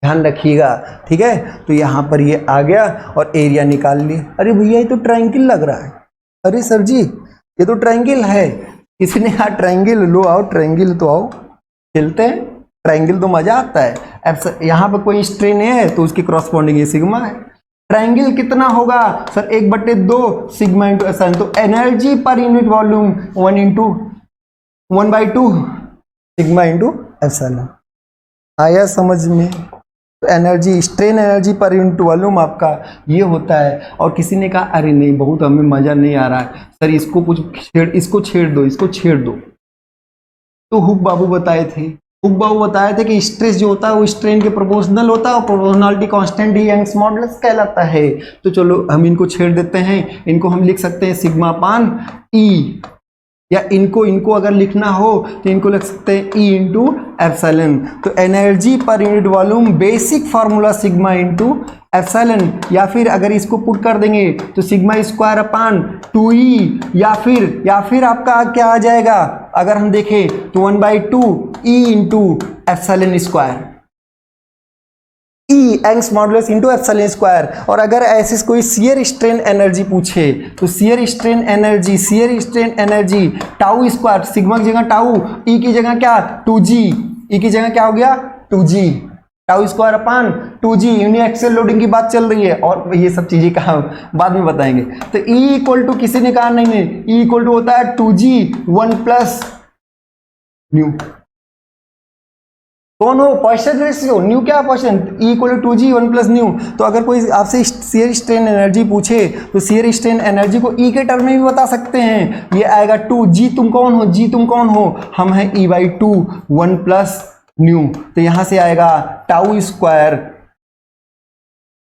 ध्यान रखिएगा। ठीक है, तो यहां पर ये आ गया और एरिया निकाल लिए। अरे भैया ये तो ट्रायंगल लग रहा है। अरे सर जी ये तो ट्रायंगल है। किसी ने कहा ट्रायंगल लो, आओ ट्रायंगल तो आओ, खेलते हैं ट्रायंगल तो मजा आता है। अब यहाँ पर कोई स्ट्रेन है तो उसकी क्रॉसपॉन्डिंग ये सिग्मा है। ट्रायंगल कितना होगा सर? 1/2 sigma into epsilon. तो energy per unit volume 1/2 sigma into epsilon. आया समझ में? तो energy, strain energy per unit volume आपका ये होता है। और किसी ने कहा अरे नहीं, बहुत हमें मजा नहीं आ रहा है सर, इसको छेड़ दो। तो हुक बाबू बताए थे कि स्ट्रेस जो होता है वो स्ट्रेन के प्रोपोर्शनल होता है, और प्रोपोर्शनलिटी कांस्टेंट ही यंग्स मॉडुलस कहलाता है। तो चलो हम इनको छेड़ देते हैं, इनको हम लिख सकते हैं सिग्मा अपान ई। या इनको अगर लिखना हो तो इनको लिख सकते हैं E इंटू एप्सिलॉन। तो energy per unit volume basic formula sigma into epsilon, या फिर अगर इसको पुट कर देंगे तो सिग्मा स्क्वायर अपान 2E, या फिर आपका क्या आ जाएगा, अगर हम देखें तो 1/2 E इंटू एप्सिलॉन स्क्वायर, ई एंग्स मॉडुलस इंटू एप्सिलॉन स्क्वायर। और अगर ऐसे कोई शियर स्ट्रेन एनर्जी पूछे तो shear strain energy tau square, sigma की जगह टाउ, ई की जगह क्या 2G, ई की जगह क्या हो गया 2G, tau square upon 2G। Uniaxial loading की बात चल रही है और ये सब चीजें कहा बाद में बताएंगे। तो E इक्वल टू किसी ने कहा नहीं, E इक्वल टू होता है 2G 1 प्लस न्यू। कौन हो पर्सन रेशियो, न्यू क्या Poisson, E equal to 2G 1 plus nu. तो अगर कोई आपसे शियर स्ट्रेन एनर्जी पूछे तो शियर स्ट्रेन एनर्जी को E के टर्म में भी बता सकते हैं। ये आएगा 2G, तुम कौन हो, G तुम कौन हो, हम हैं E/2 1 प्लस न्यू। तो यहां से आएगा tau square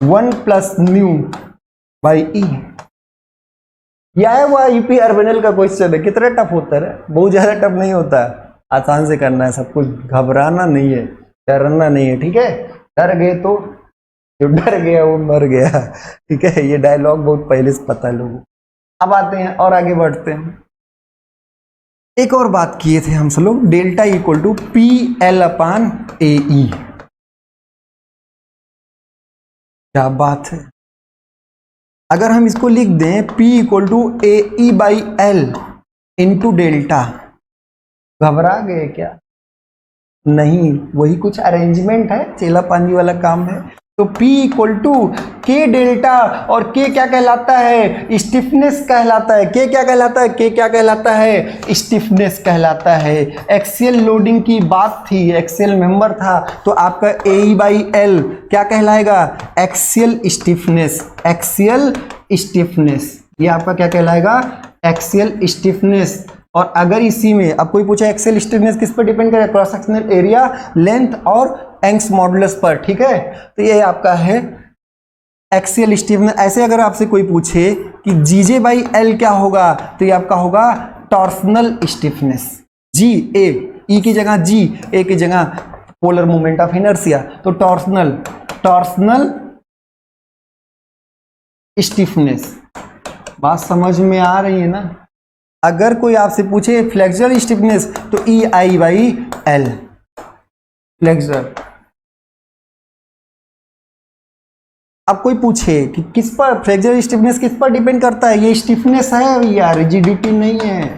1 plus new by E। यह है वह यूपी अर्बेनल का क्वेश्चन है। कितना टफ होता है, बहुत ज्यादा टफ नहीं होता, आसान से करना है सब कुछ, घबराना नहीं है, डरना नहीं है, ठीक है। डर गए तो जो डर गया वो मर गया, ठीक है। ये डायलॉग बहुत पहले से पता है लोगों को। अब आते हैं और आगे बढ़ते हैं। एक और बात किए थे हम सब लोग, डेल्टा इक्वल टू PL/AE। क्या बात है, अगर हम इसको लिख दें P equal to AE/L into delta, घबरा गए क्या, नहीं, वही कुछ अरेंजमेंट है, चेला पानी वाला काम है। तो P equal to K delta, और K क्या कहलाता है, स्टिफनेस कहलाता है। K क्या कहलाता है, K क्या कहलाता है, स्टिफनेस कहलाता है। एक्सियल लोडिंग की बात थी, एक्सियल मेंबर था, तो आपका AE/L क्या कहलाएगा, एक्सियल स्टिफनेस, एक्सियल स्टिफनेस, ये आपका क्या कहलाएगा, एक्सियल स्टिफनेस। और अगर इसी में अब कोई पूछे एक्सियल स्टिफनेस किस पर डिपेंड करे, क्रॉस सेक्शनल एरिया, लेंथ और एंग्स मॉडुलस पर, ठीक है। तो ये आपका है एक्सियल स्टिफनेस। ऐसे अगर आपसे कोई पूछे कि GJ/L क्या होगा, तो ये आपका होगा टॉर्सनल स्टिफनेस। GA, E की जगह G, A की जगह पोलर मोमेंट ऑफ इनर्शिया, तो टॉर्सनल स्टिफनेस। बात समझ में आ रही है ना। अगर कोई आपसे पूछे फ्लेक्सुरल स्टिफनेस तो EI/L फ्लेक्सुरल। अब कोई पूछे कि किस पर फ्लेक्सुरल स्टिफनेस किस पर डिपेंड करता है, ये स्टिफनेस है या रिजिडिटी नहीं है,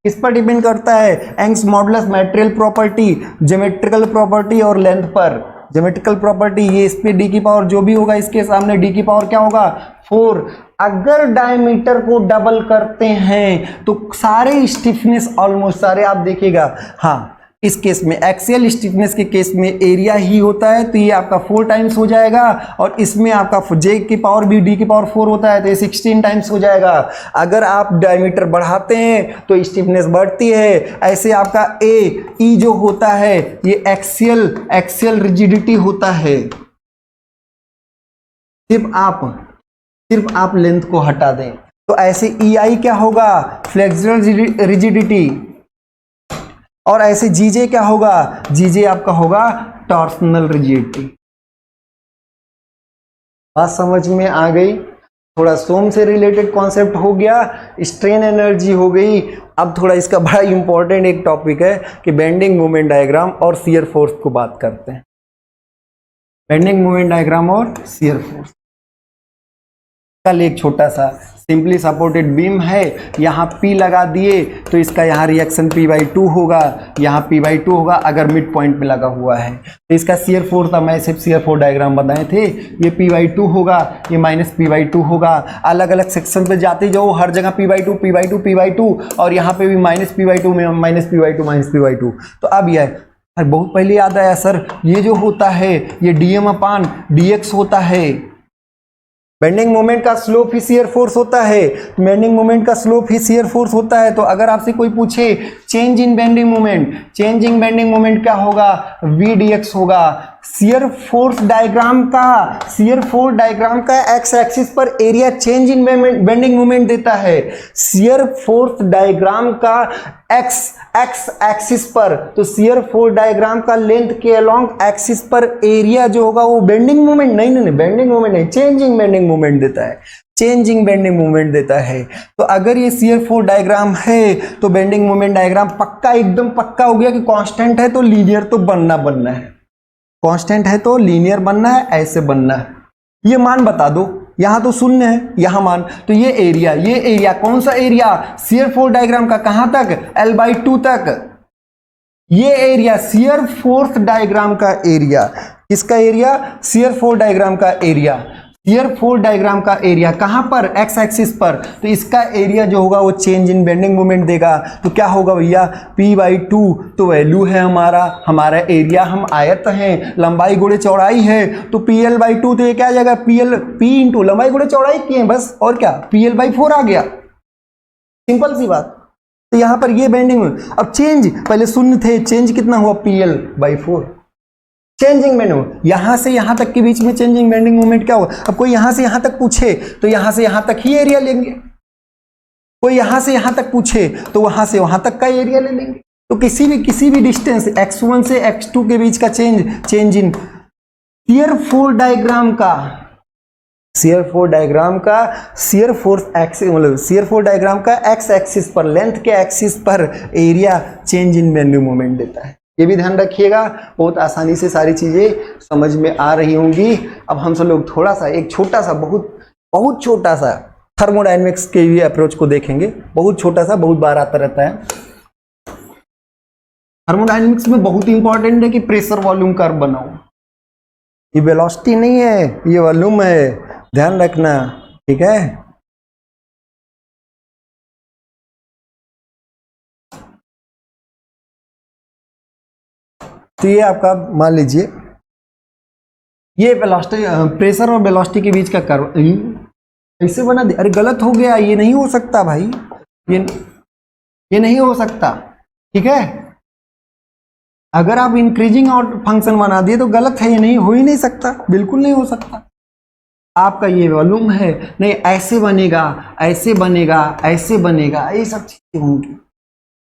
किस पर डिपेंड करता है, Young's modulus, material property, geometrical property और लेंथ पर। ज्योमेट्रिकल प्रॉपर्टी ये इस पे D की पावर जो भी होगा इसके सामने D की पावर क्या होगा 4। अगर डायमीटर को डबल करते हैं तो सारे स्टिफनेस ऑलमोस्ट सारे आप देखिएगा, हाँ इस केस में एक्सियल स्टिफनेस के केस में एरिया ही होता है, तो ये आपका 4 टाइम्स हो जाएगा। और इसमें आपका J की पावर भी D की पावर 4 होता है, तो ये 16 टाइम्स हो जाएगा। अगर आप डायमीटर बढ़ाते हैं तो स्टिफनेस बढ़ती है। ऐसे आपका E जो होता है ये एक्सियल रिजिडिटी होता है। सिर्फ आप लेंथ को हटा दें तो ऐसे EI क्या होगा, फ्लेक्सुरल रिजिडिटी, और ऐसे GJ क्या होगा, GJ आपका होगा टॉर्सनल रिजिडिटी। बात समझ में आ गई। थोड़ा सोम से रिलेटेड कॉन्सेप्ट हो गया, स्ट्रेन एनर्जी हो गई। अब थोड़ा इसका बड़ा इंपॉर्टेंट एक टॉपिक है कि बेंडिंग मोमेंट डायग्राम और शियर फोर्स को बात करते हैं। बेंडिंग मोमेंट डायग्राम और शियर फोर्स। कल एक छोटा सा सिंपली सपोर्टेड बीम है, यहाँ P लगा दिए तो इसका यहाँ रिएक्शन P/2 होगा, यहाँ P/2 होगा अगर मिड पॉइंट पे लगा हुआ है। तो इसका शियर फोर्स था, मैं सिर्फ शियर फोर्स डायग्राम बताए थे। ये P/2 होगा, ये -P/2 होगा। अलग अलग सेक्शन पे जाते जाओ, हर जगह P/2 P/2 P/2, और यहाँ पे भी -P/2 में -P/2 -P/2। तो अब यह बहुत पहले याद आया सर, ये जो होता है ये dm/dx होता है। बेंडिंग मोमेंट का स्लोप ही शियर फोर्स होता है, बेंडिंग मोमेंट का स्लोप ही शियर फोर्स होता है। तो अगर आपसे कोई पूछे चेंज इन बेंडिंग मोमेंट क्या होगा, VdX होगा। शियर फोर्स डायग्राम का एक्स एक्सिस पर area change in bending moment देता है। शियर फोर्स डायग्राम का एक्स एक्सिस पर, तो शियर फोर्स डायग्राम का लेंथ के अलोंग एक्सिस पर एरिया जो होगा वो बेंडिंग मोमेंट नहीं, बेंडिंग मोमेंट नहीं, चेंजिंग बेंडिंग मोमेंट देता है, चेंजिंग बेंडिंग मोमेंट देता है। तो अगर ये शियर फोर्स डायग्राम है तो बेंडिंग मोमेंट डायग्राम पक्का, एकदम पक्का हो गया कि कांस्टेंट है तो लीनियर तो बनना है, कांस्टेंट है तो लीनियर बनना है, ऐसे बनना है। ये मान बता दो, यहां तो शून्य है, यहां मान, तो ये एरिया कौन सा एरिया, शियर फोर्स डायग्राम का, कहां तक, L/2 तक। ये एरिया शियर फोर्स डायग्राम का एरिया, किसका एरिया, शियर फोर्स डायग्राम का एरिया, शियर फोर्स डायग्राम का एरिया कहां पर, एक्स एक्सिस पर, तो इसका एरिया जो होगा वो चेंज इन बेंडिंग मोमेंट देगा। तो क्या होगा भैया, P/2 तो वैल्यू है हमारा एरिया, हम आयत हैं, लंबाई गुणे चौड़ाई है, तो PL/2, तो ये क्या आ जाएगा, P इंटू लंबाई गुणे चौड़ाई किए हैं बस, और क्या, PL/4 आ गया, सिंपल सी बात। तो यहां पर ये बेंडिंग, अब चेंज, पहले शून्य थे, चेंज कितना हुआ, PL/4, चेंजिंग बेंडिंग, यहां से यहां तक के बीच में चेंजिंग बेंडिंग मोमेंट क्या होगा। अब कोई यहां से यहां तक पूछे तो यहां से यहां तक ही एरिया लेंगे, कोई यहां से यहां तक पूछे तो वहां से वहां तक का एरिया ले लेंगे। तो किसी भी डिस्टेंस x1 से x2 के बीच का change in shear force diagram का शियर फोर्स एक्सिस, मतलब शियर फोर्स डायग्राम का एक्स एक्सिस पर, लेंथ के एक्सिस पर area change in bending moment देता है। ये भी ध्यान रखिएगा, बहुत आसानी से सारी चीजें समझ में आ रही होंगी। अब हम सब लोग थोड़ा सा, एक छोटा सा, बहुत छोटा सा थर्मोडायनेमिक्स के भी अप्रोच को देखेंगे। बहुत छोटा सा, बहुत बार आता रहता है। थर्मोडायनेमिक्स में बहुत इंपॉर्टेंट है कि प्रेशर वॉल्यूम कर्व बनाओ। ये वेलोसिटी नहीं है, ये वॉल्यूम है, ध्यान रखना, ठीक है। तो ये आपका मान लीजिए, ये वेलोसिटी, प्रेशर और वेलोसिटी के बीच का कर्व ऐसे बना दे। अरे गलत हो गया, ये नहीं हो सकता भाई, ये नहीं हो सकता, ठीक है। अगर आप इंक्रीजिंग और फंक्शन बना दिए तो गलत है, ये नहीं हो ही नहीं सकता, बिल्कुल नहीं हो सकता। आपका ये वॉल्यूम है, नहीं ऐसे बनेगा, ऐसे बनेगा, ऐसे बनेगा, ये सब चीजें होंगी।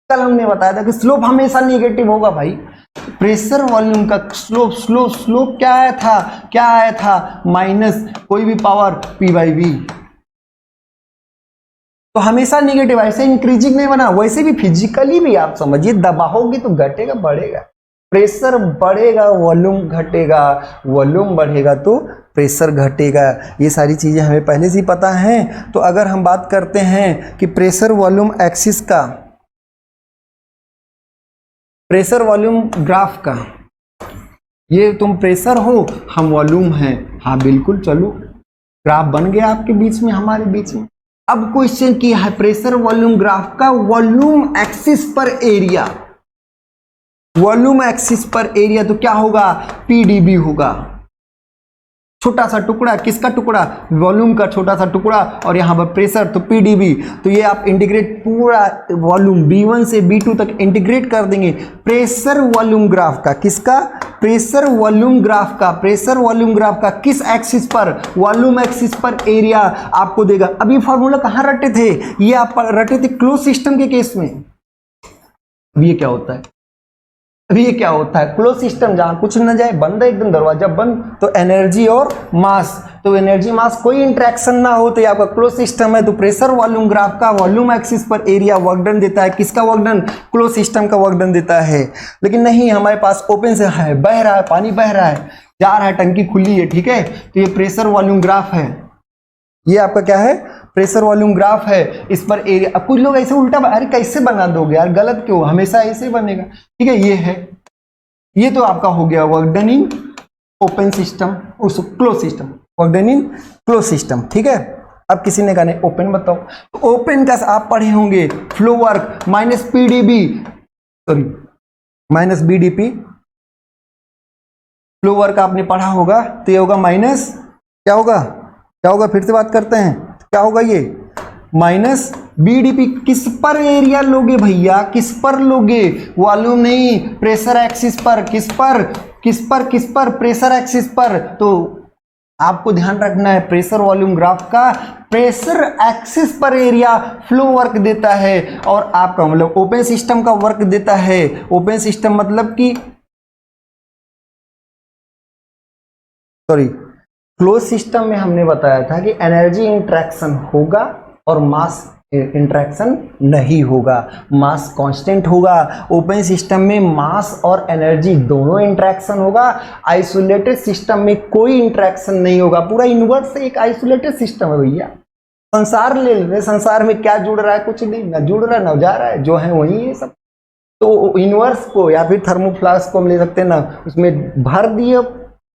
कल हमने बताया था कि स्लोप हमेशा नेगेटिव होगा भाई। प्रेशर वॉल्यूम का स्लोप क्या आया था, माइनस कोई भी पावर P/V, तो हमेशा नेगेटिव, ऐसे इंक्रीजिंग नहीं बना। वैसे भी फिजिकली भी आप समझिए, दबाओगे तो घटेगा बढ़ेगा, प्रेशर बढ़ेगा वॉल्यूम घटेगा, वॉल्यूम बढ़ेगा तो प्रेशर घटेगा। ये सारी चीजें हमें पहले से ही पता हैं। तो अगर हम बात करते हैं कि प्रेशर वॉल्यूम एक्सिस का, प्रेशर वॉल्यूम ग्राफ का, ये तुम प्रेशर हो, हम वॉल्यूम हैं, हाँ बिल्कुल, चलो ग्राफ बन गया आपके बीच में, हमारे बीच में। अब क्वेश्चन किया है प्रेशर वॉल्यूम ग्राफ का वॉल्यूम एक्सिस पर एरिया, वॉल्यूम एक्सिस पर एरिया, तो क्या होगा, PdB होगा। छोटा सा टुकड़ा, किसका टुकड़ा, वॉल्यूम का छोटा सा टुकड़ा, और यहां पर प्रेशर, तो PdB। तो ये आप इंटीग्रेट पूरा वॉल्यूम B1 से B2 तक इंटीग्रेट कर देंगे। प्रेशर वॉल्यूम ग्राफ का, किसका, प्रेशर वॉल्यूम ग्राफ का, प्रेशर वॉल्यूम ग्राफ का किस एक्सिस पर, वॉल्यूम एक्सिस पर एरिया आपको देगा। अब ये फॉर्मूला कहां रटे थे, ये आप रटे थे क्लोज सिस्टम के केस में। अब ये क्या होता है, अभी ये क्या होता है, क्लोज सिस्टम, जहां कुछ न जाए, बंद है एकदम, दरवाजा बंद, तो एनर्जी और मास, तो एनर्जी मास कोई इंटरेक्शन ना हो, तो ये आपका क्लोज सिस्टम है। तो प्रेशर वॉल्यूम ग्राफ का वॉल्यूम एक्सिस पर एरिया वर्क डन देता है, किसका वर्क डन, क्लोज सिस्टम का वर्क डन देता है। लेकिन नहीं, हमारे पास ओपन से है, बह रहा है, पानी बह रहा है, जा रहा है, टंकी खुली है, ठीक है। तो ये प्रेशर वॉल्यूम ग्राफ है, ये आपका क्या है, प्रेशर वॉल्यूम ग्राफ है। इस पर एरिया, अब कुछ लोग ऐसे उल्टा, अरे कैसे बना दोगे यार, गलत क्यों, हमेशा ऐसे बनेगा, ठीक है। ये है, ये तो आपका हो गया work done in open system, उस close system, work done in close system, ठीक है। अब किसी ने कहा नहीं ओपन बताओ, तो ओपन का आप पढ़े होंगे flow work minus PdB, sorry minus BDP, flow work आपने पढ़ा होगा, तो ये होगा माइनस, क्या होगा, फिर से बात करते हैं, क्या होगा ये, माइनस बीडीपी किस पर एरिया लोगे भैया, किस पर लोगे, वॉल्यूम नहीं, प्रेशर एक्सिस पर। किस पर प्रेशर एक्सिस पर। तो आपको ध्यान रखना है प्रेशर वॉल्यूम ग्राफ का प्रेशर एक्सिस पर एरिया फ्लो वर्क देता है, और आपका मतलब ओपन सिस्टम का वर्क देता है। ओपन सिस्टम मतलब कि क्लोज सिस्टम में हमने बताया था कि एनर्जी इंटरेक्शन होगा और मास इंटरेक्शन नहीं होगा, मास कांस्टेंट होगा। ओपन सिस्टम में मास और एनर्जी दोनों इंटरेक्शन होगा। आइसोलेटेड सिस्टम में कोई इंटरेक्शन नहीं होगा। पूरा यूनिवर्स एक आइसोलेटेड सिस्टम है भैया। संसार ले ले, संसार में क्या जुड़ रहा है, कुछ नहीं, ना जुड़ रहा है ना जा रहा है, जो है वही है सब। तो यूनिवर्स को या फिर थर्मोफ्लास्क को हम ले सकते हैं ना, उसमें भर दिए,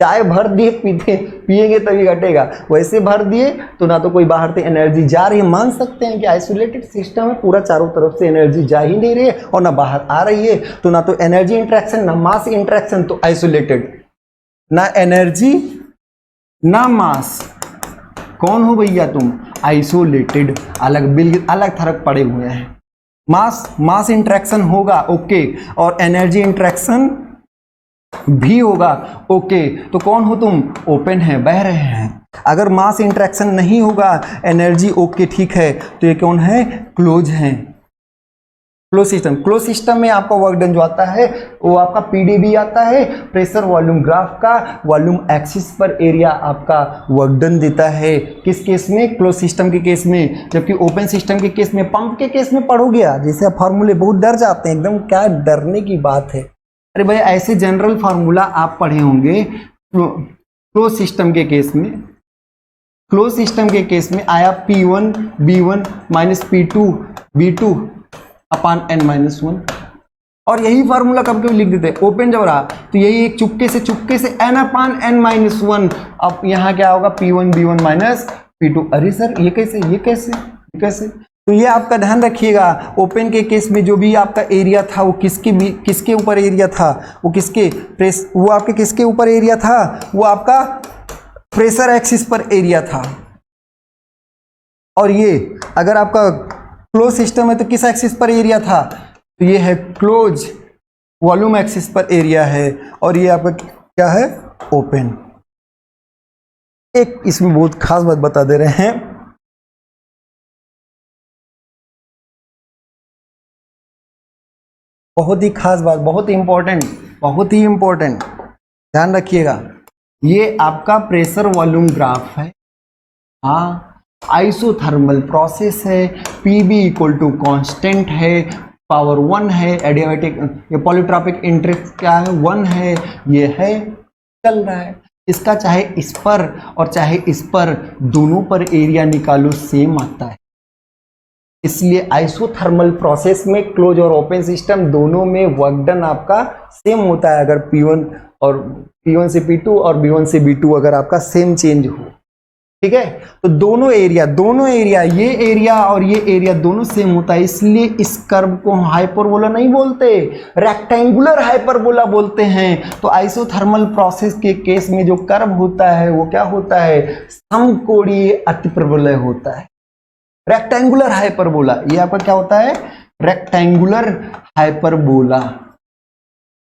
चाय भर दिए पिएंगे तभी घटेगा, वैसे भर दिए तो ना तो कोई बाहर से एनर्जी जा रही है। मान सकते हैं कि आइसोलेटेड सिस्टम है, पूरा चारों तरफ से एनर्जी जा ही नहीं रही है और ना बाहर आ रही है, तो ना तो एनर्जी इंटरेक्शन ना मास इंटरेक्शन, तो आइसोलेटेड। ना एनर्जी ना मास, कौन हो भैया तुम, आइसोलेटेड, अलग थलग पड़े हुए हैं। मास इंटरेक्शन होगा, ओके, और एनर्जी इंटरेक्शन भी होगा, ओके। तो कौन हो तुम, ओपन है, बह रहे हैं। अगर मास इंटरेक्शन नहीं होगा, एनर्जी ओके ठीक है, तो ये कौन है, क्लोज है, क्लोज सिस्टम। क्लोज सिस्टम में आपका वर्क डन जो आता है वो आपका पीडीबी आता है, प्रेशर वॉल्यूम ग्राफ का वॉल्यूम एक्सिस पर एरिया आपका वर्क डन देता है। किस केस में, क्लोज सिस्टम के केस में। जबकि ओपन सिस्टम के केस में, पंप के केस में पढ़ोगे जैसे आप फार्मूले बहुत डर जाते हैं एकदम, क्या डरने की बात है। अरे भाई ऐसे जनरल फार्मूला आप पढ़े होंगे क्लोज सिस्टम के केस में। क्लोज सिस्टम के केस में आया P1 B1 minus P2 B2 अपान n माइनस 1, और यही फार्मूला कब कभी लिख देते। ओपन जब रहा तो यही एक चुपके से n अपान n माइनस 1। अब यहाँ क्या होगा, P1 B1 माइनस P2। अरे सर ये कैसे, तो ये आपका ध्यान रखिएगा। ओपन के केस में जो भी आपका एरिया था वो किसके ऊपर एरिया था, वो आपके किसके ऊपर एरिया था, वो आपका प्रेशर एक्सिस पर एरिया था। और ये अगर आपका क्लोज सिस्टम है तो किस एक्सिस पर एरिया था, तो ये है क्लोज वॉल्यूम एक्सिस पर एरिया है, और ये आपका क्या है, ओपन। एक इसमें बहुत खास बात बता दे रहे हैं, बहुत ही खास बात, बहुत ही इंपॉर्टेंट, ध्यान रखिएगा। ये आपका प्रेशर वॉल्यूम ग्राफ है, हाँ, आइसोथर्मल प्रोसेस है, पीबी इक्वल टू कॉन्स्टेंट है, पावर 1 है, एडियाबैटिक ये पॉलीट्रॉपिक इंडेक्स क्या है, 1 है, ये है, चल रहा है। इसका चाहे इस पर और चाहे इस पर, दोनों पर एरिया निकालो सेम आता है। इसलिए आइसोथर्मल प्रोसेस में क्लोज और ओपन सिस्टम दोनों में वर्क डन आपका सेम होता है। अगर P1 से P2 और B1 से B2 अगर आपका सेम चेंज हो, ठीक है, तो दोनों एरिया ये एरिया और ये एरिया दोनों सेम होता है। इसलिए इस कर्व को हम हाइपरबोला नहीं बोलते, रेक्टेंगुलर हाइपरबोला बोलते हैं। तो आइसोथर्मल प्रोसेस के केस में जो कर्व होता है वो क्या होता है, समकोणीय अतिप्रबलय होता है, रेक्टेंगुलर हाइपरबोला। ये आपका क्या होता है, रेक्टेंगुलर हाइपरबोला।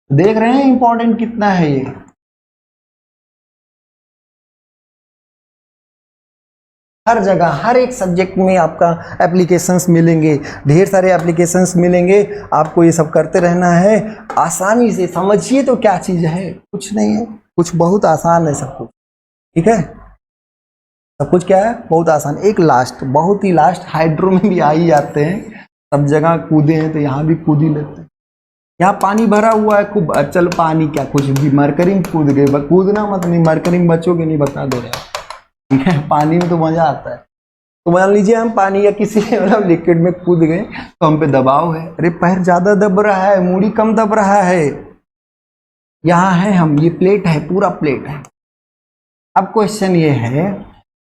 देख रहे हैं इंपॉर्टेंट कितना है ये। हर जगह हर एक सब्जेक्ट में आपका एप्लीकेशंस मिलेंगे, ढेर सारे एप्लीकेशंस मिलेंगे। आपको ये सब करते रहना है, आसानी से समझिए। तो क्या चीज़ है, कुछ नहीं है, कुछ बहुत आसान है सब कुछ, ठीक है, सब कुछ क्या है, बहुत आसान। एक बहुत ही लास्ट हाइड्रो में भी आ ही जाते हैं, सब जगह कूदे हैं तो यहाँ भी कूद ही लेते हैं। यहाँ पानी भरा हुआ है खूब, चल पानी क्या कुछ भी, मरकरी में कूद गए, कूदना मत, नहीं मरकरी में बचोगे नहीं, बता दो यार, ठीक है। पानी में तो मजा आता है। तो मान लीजिए हम पानी या किसी मतलब लिक्विड में कूद गए तो हम पे दबाव है, अरे पैर ज्यादा दब रहा है, मूड़ी कम दब रहा है, यहाँ है हम, ये प्लेट है, पूरा प्लेट है। अब क्वेश्चन ये है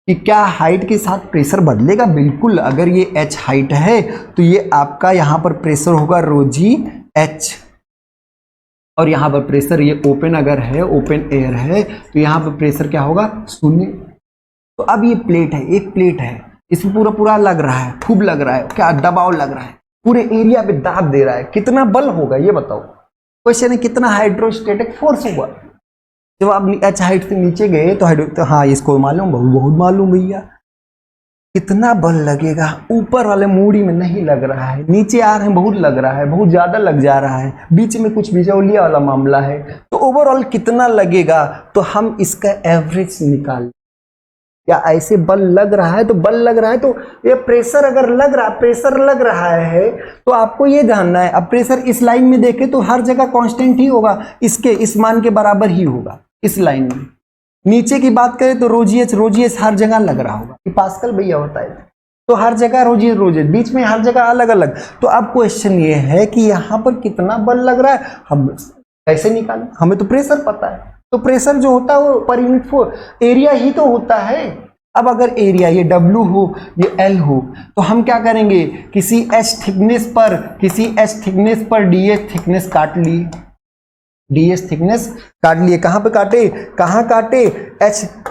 कि क्या हाइट के साथ प्रेशर बदलेगा, बिल्कुल। अगर ये h हाइट है तो ये आपका यहाँ पर प्रेशर होगा ρg h, और यहाँ पर प्रेशर, ये ओपन अगर है, ओपन एयर है, तो यहाँ पर प्रेशर क्या होगा, 0। तो अब ये प्लेट है, एक प्लेट है, इसमें पूरा पूरा लग रहा है, खूब लग रहा है, क्या दबाव लग रहा है, पूरे एरिया पे दाब दे रहा है, कितना बल होगा ये बताओ। क्वेश्चन है कितना हाइड्रोस्टेटिक फोर्स होगा। जब आप एच हाइट से नीचे गए तो हाँ इसको मालूम, बहुत मालूम भैया, कितना बल लगेगा। ऊपर वाले मूडी में नहीं लग रहा है, नीचे आ रहे हैं बहुत लग रहा है, बहुत ज्यादा लग जा रहा है, बीच में कुछ बिजौलिया वाला मामला है, तो ओवरऑल कितना लगेगा, तो हम इसका एवरेज निकाल। या ऐसे बल लग रहा है तो बल लग रहा है, तो ये प्रेशर अगर लग रहा, प्रेशर लग रहा है तो आपको ये जानना है। अब प्रेशर इस लाइन में देखे तो हर जगह कांस्टेंट ही होगा, इसके इस मान के बराबर ही होगा इस लाइन में। नीचे की बात करें तो रोजीएस हर जगह लग रहा होगा, कि पास्कल भैया होता है, तो हर जगह रोजीएस, बीच में हर जगह अलग अलग। तो अब क्वेश्चन ये है कि यहाँ पर कितना बल लग रहा है, हम कैसे निकालें, हमें तो प्रेशर पता है। तो प्रेशर जो होता है वो पर यूनिट फोर एरिया ही तो होता है। अब अगर एरिया ये W हो ये L हो, तो हम क्या करेंगे, किसी H थिकनेस पर DS थिकनेस काट लिए, DS थिकनेस काट लिए। कहां पे काटे, कहां काटे,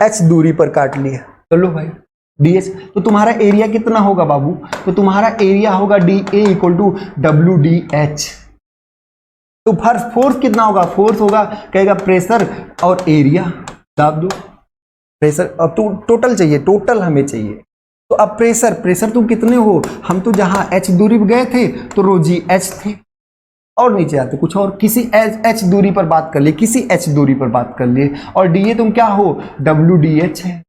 H दूरी पर काट लिए। चलो भाई DS, तो तुम्हारा एरिया कितना होगा बाबू, तो तुम्हारा एरिया होगा DA इक्वल टू WDH। तो फोर्स कितना होगा, फोर्स होगा, कहेगा प्रेशर और एरिया दाब दो, प्रेशर अब तो टोटल चाहिए, टोटल हमें चाहिए। तो अब प्रेशर तुम कितने हो, हम तो जहां H दूरी पर गए थे तो रोजी H थे, और नीचे आते कुछ और, किसी H दूरी पर बात कर लिए, किसी H दूरी पर बात कर लिए, और DA तुम क्या हो, WDH है,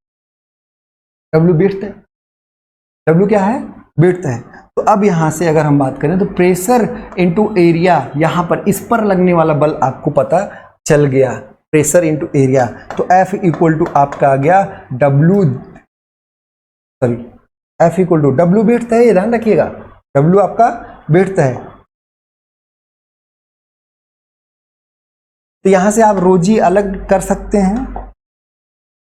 W बिड्थ है, W क्या है, बिड्थ है। तो अब यहां से अगर हम बात करें तो प्रेशर इनटू एरिया, यहां पर इस पर लगने वाला बल आपको पता चल गया, प्रेशर इनटू एरिया। तो F इक्वल टू आपका आ गया F equal to W width है, ये ध्यान रखिएगा, W आपका बिड्थ है। तो यहां से आप रोजी अलग कर सकते हैं,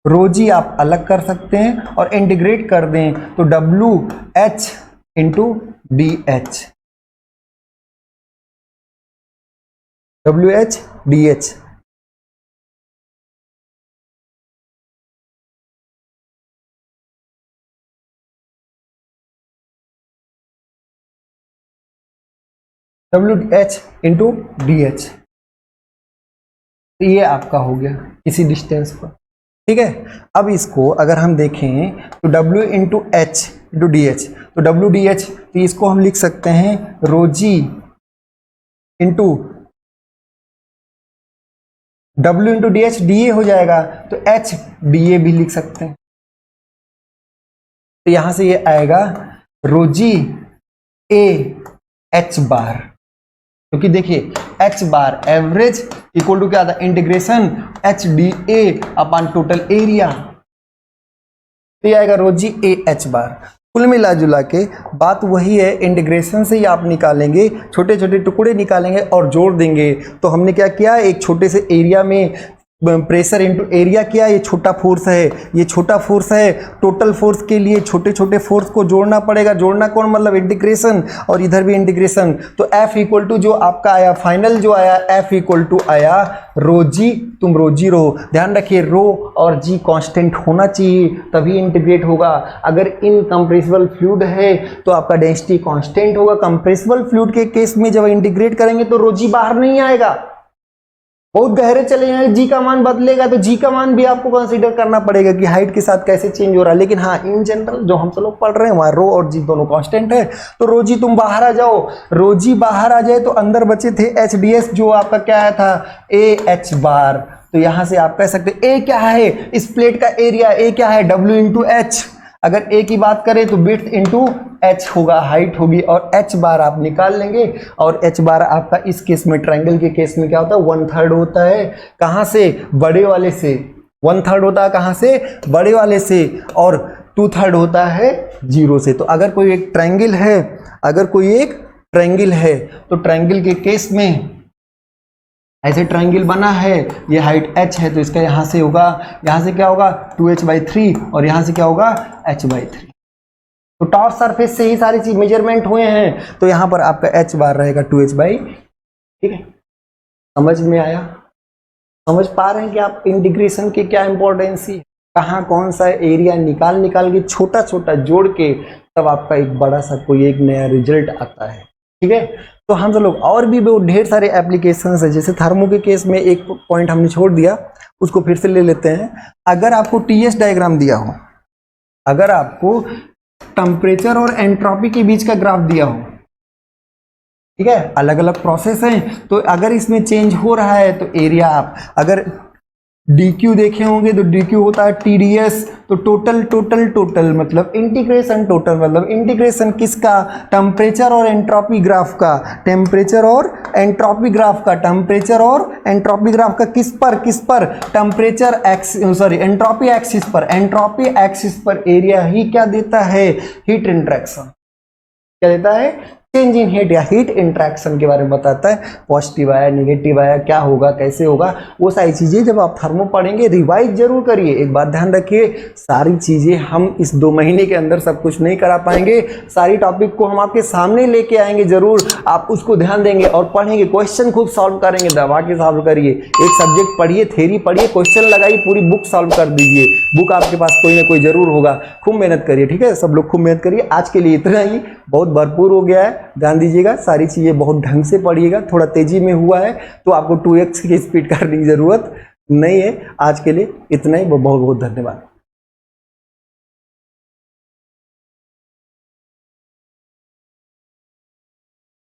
रोजी आप अलग कर सकते हैं और इंटीग्रेट कर दें तो WH into DH, WH DH। WH into DH, तो ये आपका हो गया किसी डिस्टेंस पर, ठीक है। अब इसको अगर हम देखें तो W into H into DH, तो WDH, तो इसको हम लिख सकते हैं रोजी into W into DH, DA हो जाएगा, तो H DA भी लिख सकते हैं। तो यहां से ये आएगा रोजी A H बार, क्योंकि देखिए H bar average equal to क्या था, integration HDA upon total area, तो ये आएगा रोजी A H बार। कुल मिला जुला के बात वही है, इंटीग्रेशन से ही आप निकालेंगे, छोटे छोटे टुकड़े निकालेंगे और जोड़ देंगे। तो हमने क्या किया, एक छोटे से एरिया में प्रेशर इनटू एरिया किया, ये छोटा फोर्स है, ये छोटा फोर्स है, टोटल फोर्स के लिए छोटे छोटे फोर्स को जोड़ना पड़ेगा, जोड़ना कौन मतलब इंटीग्रेशन, और इधर भी इंटीग्रेशन। तो F इक्वल टू जो आपका आया फाइनल जो आया F इक्वल टू आया रोजी, तुम रोजी रो, ध्यान रखिए रो और जी कांस्टेंट होना चाहिए तभी इंटीग्रेट होगा। अगर इनकम्प्रेसिबल फ्लूइड है तो आपका डेंसिटी कांस्टेंट होगा, कंप्रेसिबल फ्लूइड के केस में जब इंटीग्रेट करेंगे तो रोजी बाहर नहीं आएगा, बहुत गहरे चले जाएंगे, जी का मान बदलेगा तो जी का मान भी आपको कंसीडर करना पड़ेगा कि हाइट के साथ कैसे चेंज हो रहा है। लेकिन हाँ इन जनरल जो हम सब लोग पढ़ रहे हैं वहां रो और जी दोनों कांस्टेंट है। तो रोजी तुम बाहर आ जाओ, रोजी बाहर आ जाए तो अंदर बचे थे HDS जो आपका क्या आया था AH बार। तो यहां से आप कह सकते ए क्या है, इस प्लेट का एरिया ए क्या है W इंटू H। अगर ए की बात करें तो विड्थ इंटू H होगा, हाइट होगी, और H बार आप निकाल लेंगे। और H बार आपका इस केस में ट्रायंगल के केस में क्या होता है 1/3 होता है, कहां से, बड़े वाले से। 1/3 होता है कहां से, बड़े वाले से, और 2/3 होता है 0 से। तो अगर कोई एक ट्रायंगल है, अगर कोई एक ट्रायंगल है तो ट्रायंगल के केस में ऐसे ट्रायंगल बना है, ये हाइट h है तो इसका यहां से होगा, यहां से क्या होगा 2h/3 और यहां से क्या होगा h/3। तो टॉप सरफेस से ही सारी चीज मेजरमेंट हुए हैं, तो यहां पर आपका h बार रहेगा 2h/, ठीक है। समझ में आया, समझ पा रहे हैं कि आप इंटीग्रेशन की क्या इंपॉर्टेंस है, कहाँ कौन सा एरिया निकाल के छोटा छोटा जोड़ के तब आपका एक बड़ा सा कोई एक नया रिजल्ट आता है। ठीक है, तो हम सब लोग और भी बहुत ढेर सारे एप्लीकेशंस है। जैसे थर्मो के केस में एक पॉइंट हमने छोड़ दिया, उसको फिर से ले लेते हैं। अगर आपको टीएस डायग्राम दिया हो, अगर आपको टेम्परेचर और एंट्रोपी के बीच का ग्राफ दिया हो, ठीक है, अलग अलग प्रोसेस हैं, तो अगर इसमें चेंज हो रहा है तो एरिया आप अगर DQ देखे होंगे तो DQ होता है TDS, तो टोटल मतलब इंटीग्रेशन, टोटल मतलब इंटीग्रेशन किसका, टेम्परेचर और एंट्रोपी ग्राफ का, टेम्परेचर और एंट्रोपी ग्राफ का, टेम्परेचर और एंट्रोपी ग्राफ का किस पर टेम्परेचर एंट्रोपी एक्सिस पर, एंट्रोपी एक्सिस पर एरिया ही क्या देता है, हीट इंटरेक्शन। क्या देता है, चेंज इन हीट या हीट इंटरेक्शन के बारे में बताता है। पॉजिटिव आया, नेगेटिव आया, क्या होगा, कैसे होगा, वो सारी चीजें जब आप थर्मो पढ़ेंगे रिवाइज जरूर करिए। एक बात ध्यान रखिए, सारी चीजें हम इस 2 महीने के अंदर सब कुछ नहीं करा पाएंगे। सारी टॉपिक को हम आपके सामने लेके आएंगे जरूर, आप उसको ध्यान देंगे और पढ़ेंगे, क्वेश्चन खुद सॉल्व करेंगे, दबा के सॉल्व करिए। एक सब्जेक्ट पढ़िए, थ्योरी पढ़िए, क्वेश्चन लगाइए, पूरी बुक सॉल्व कर दीजिए। बुक आपके पास कोई ना कोई जरूर होगा। खूब मेहनत करिए, ठीक है, सब लोग खूब मेहनत करिए। आज के लिए इतना ही, बहुत भरपूर हो गया है, ध्यान दीजिएगा, सारी चीजें बहुत ढंग से पढ़िएगा। थोड़ा तेजी में हुआ है तो आपको 2x की स्पीड करने की जरूरत नहीं है। आज के लिए इतना ही, बहुत बहुत धन्यवाद।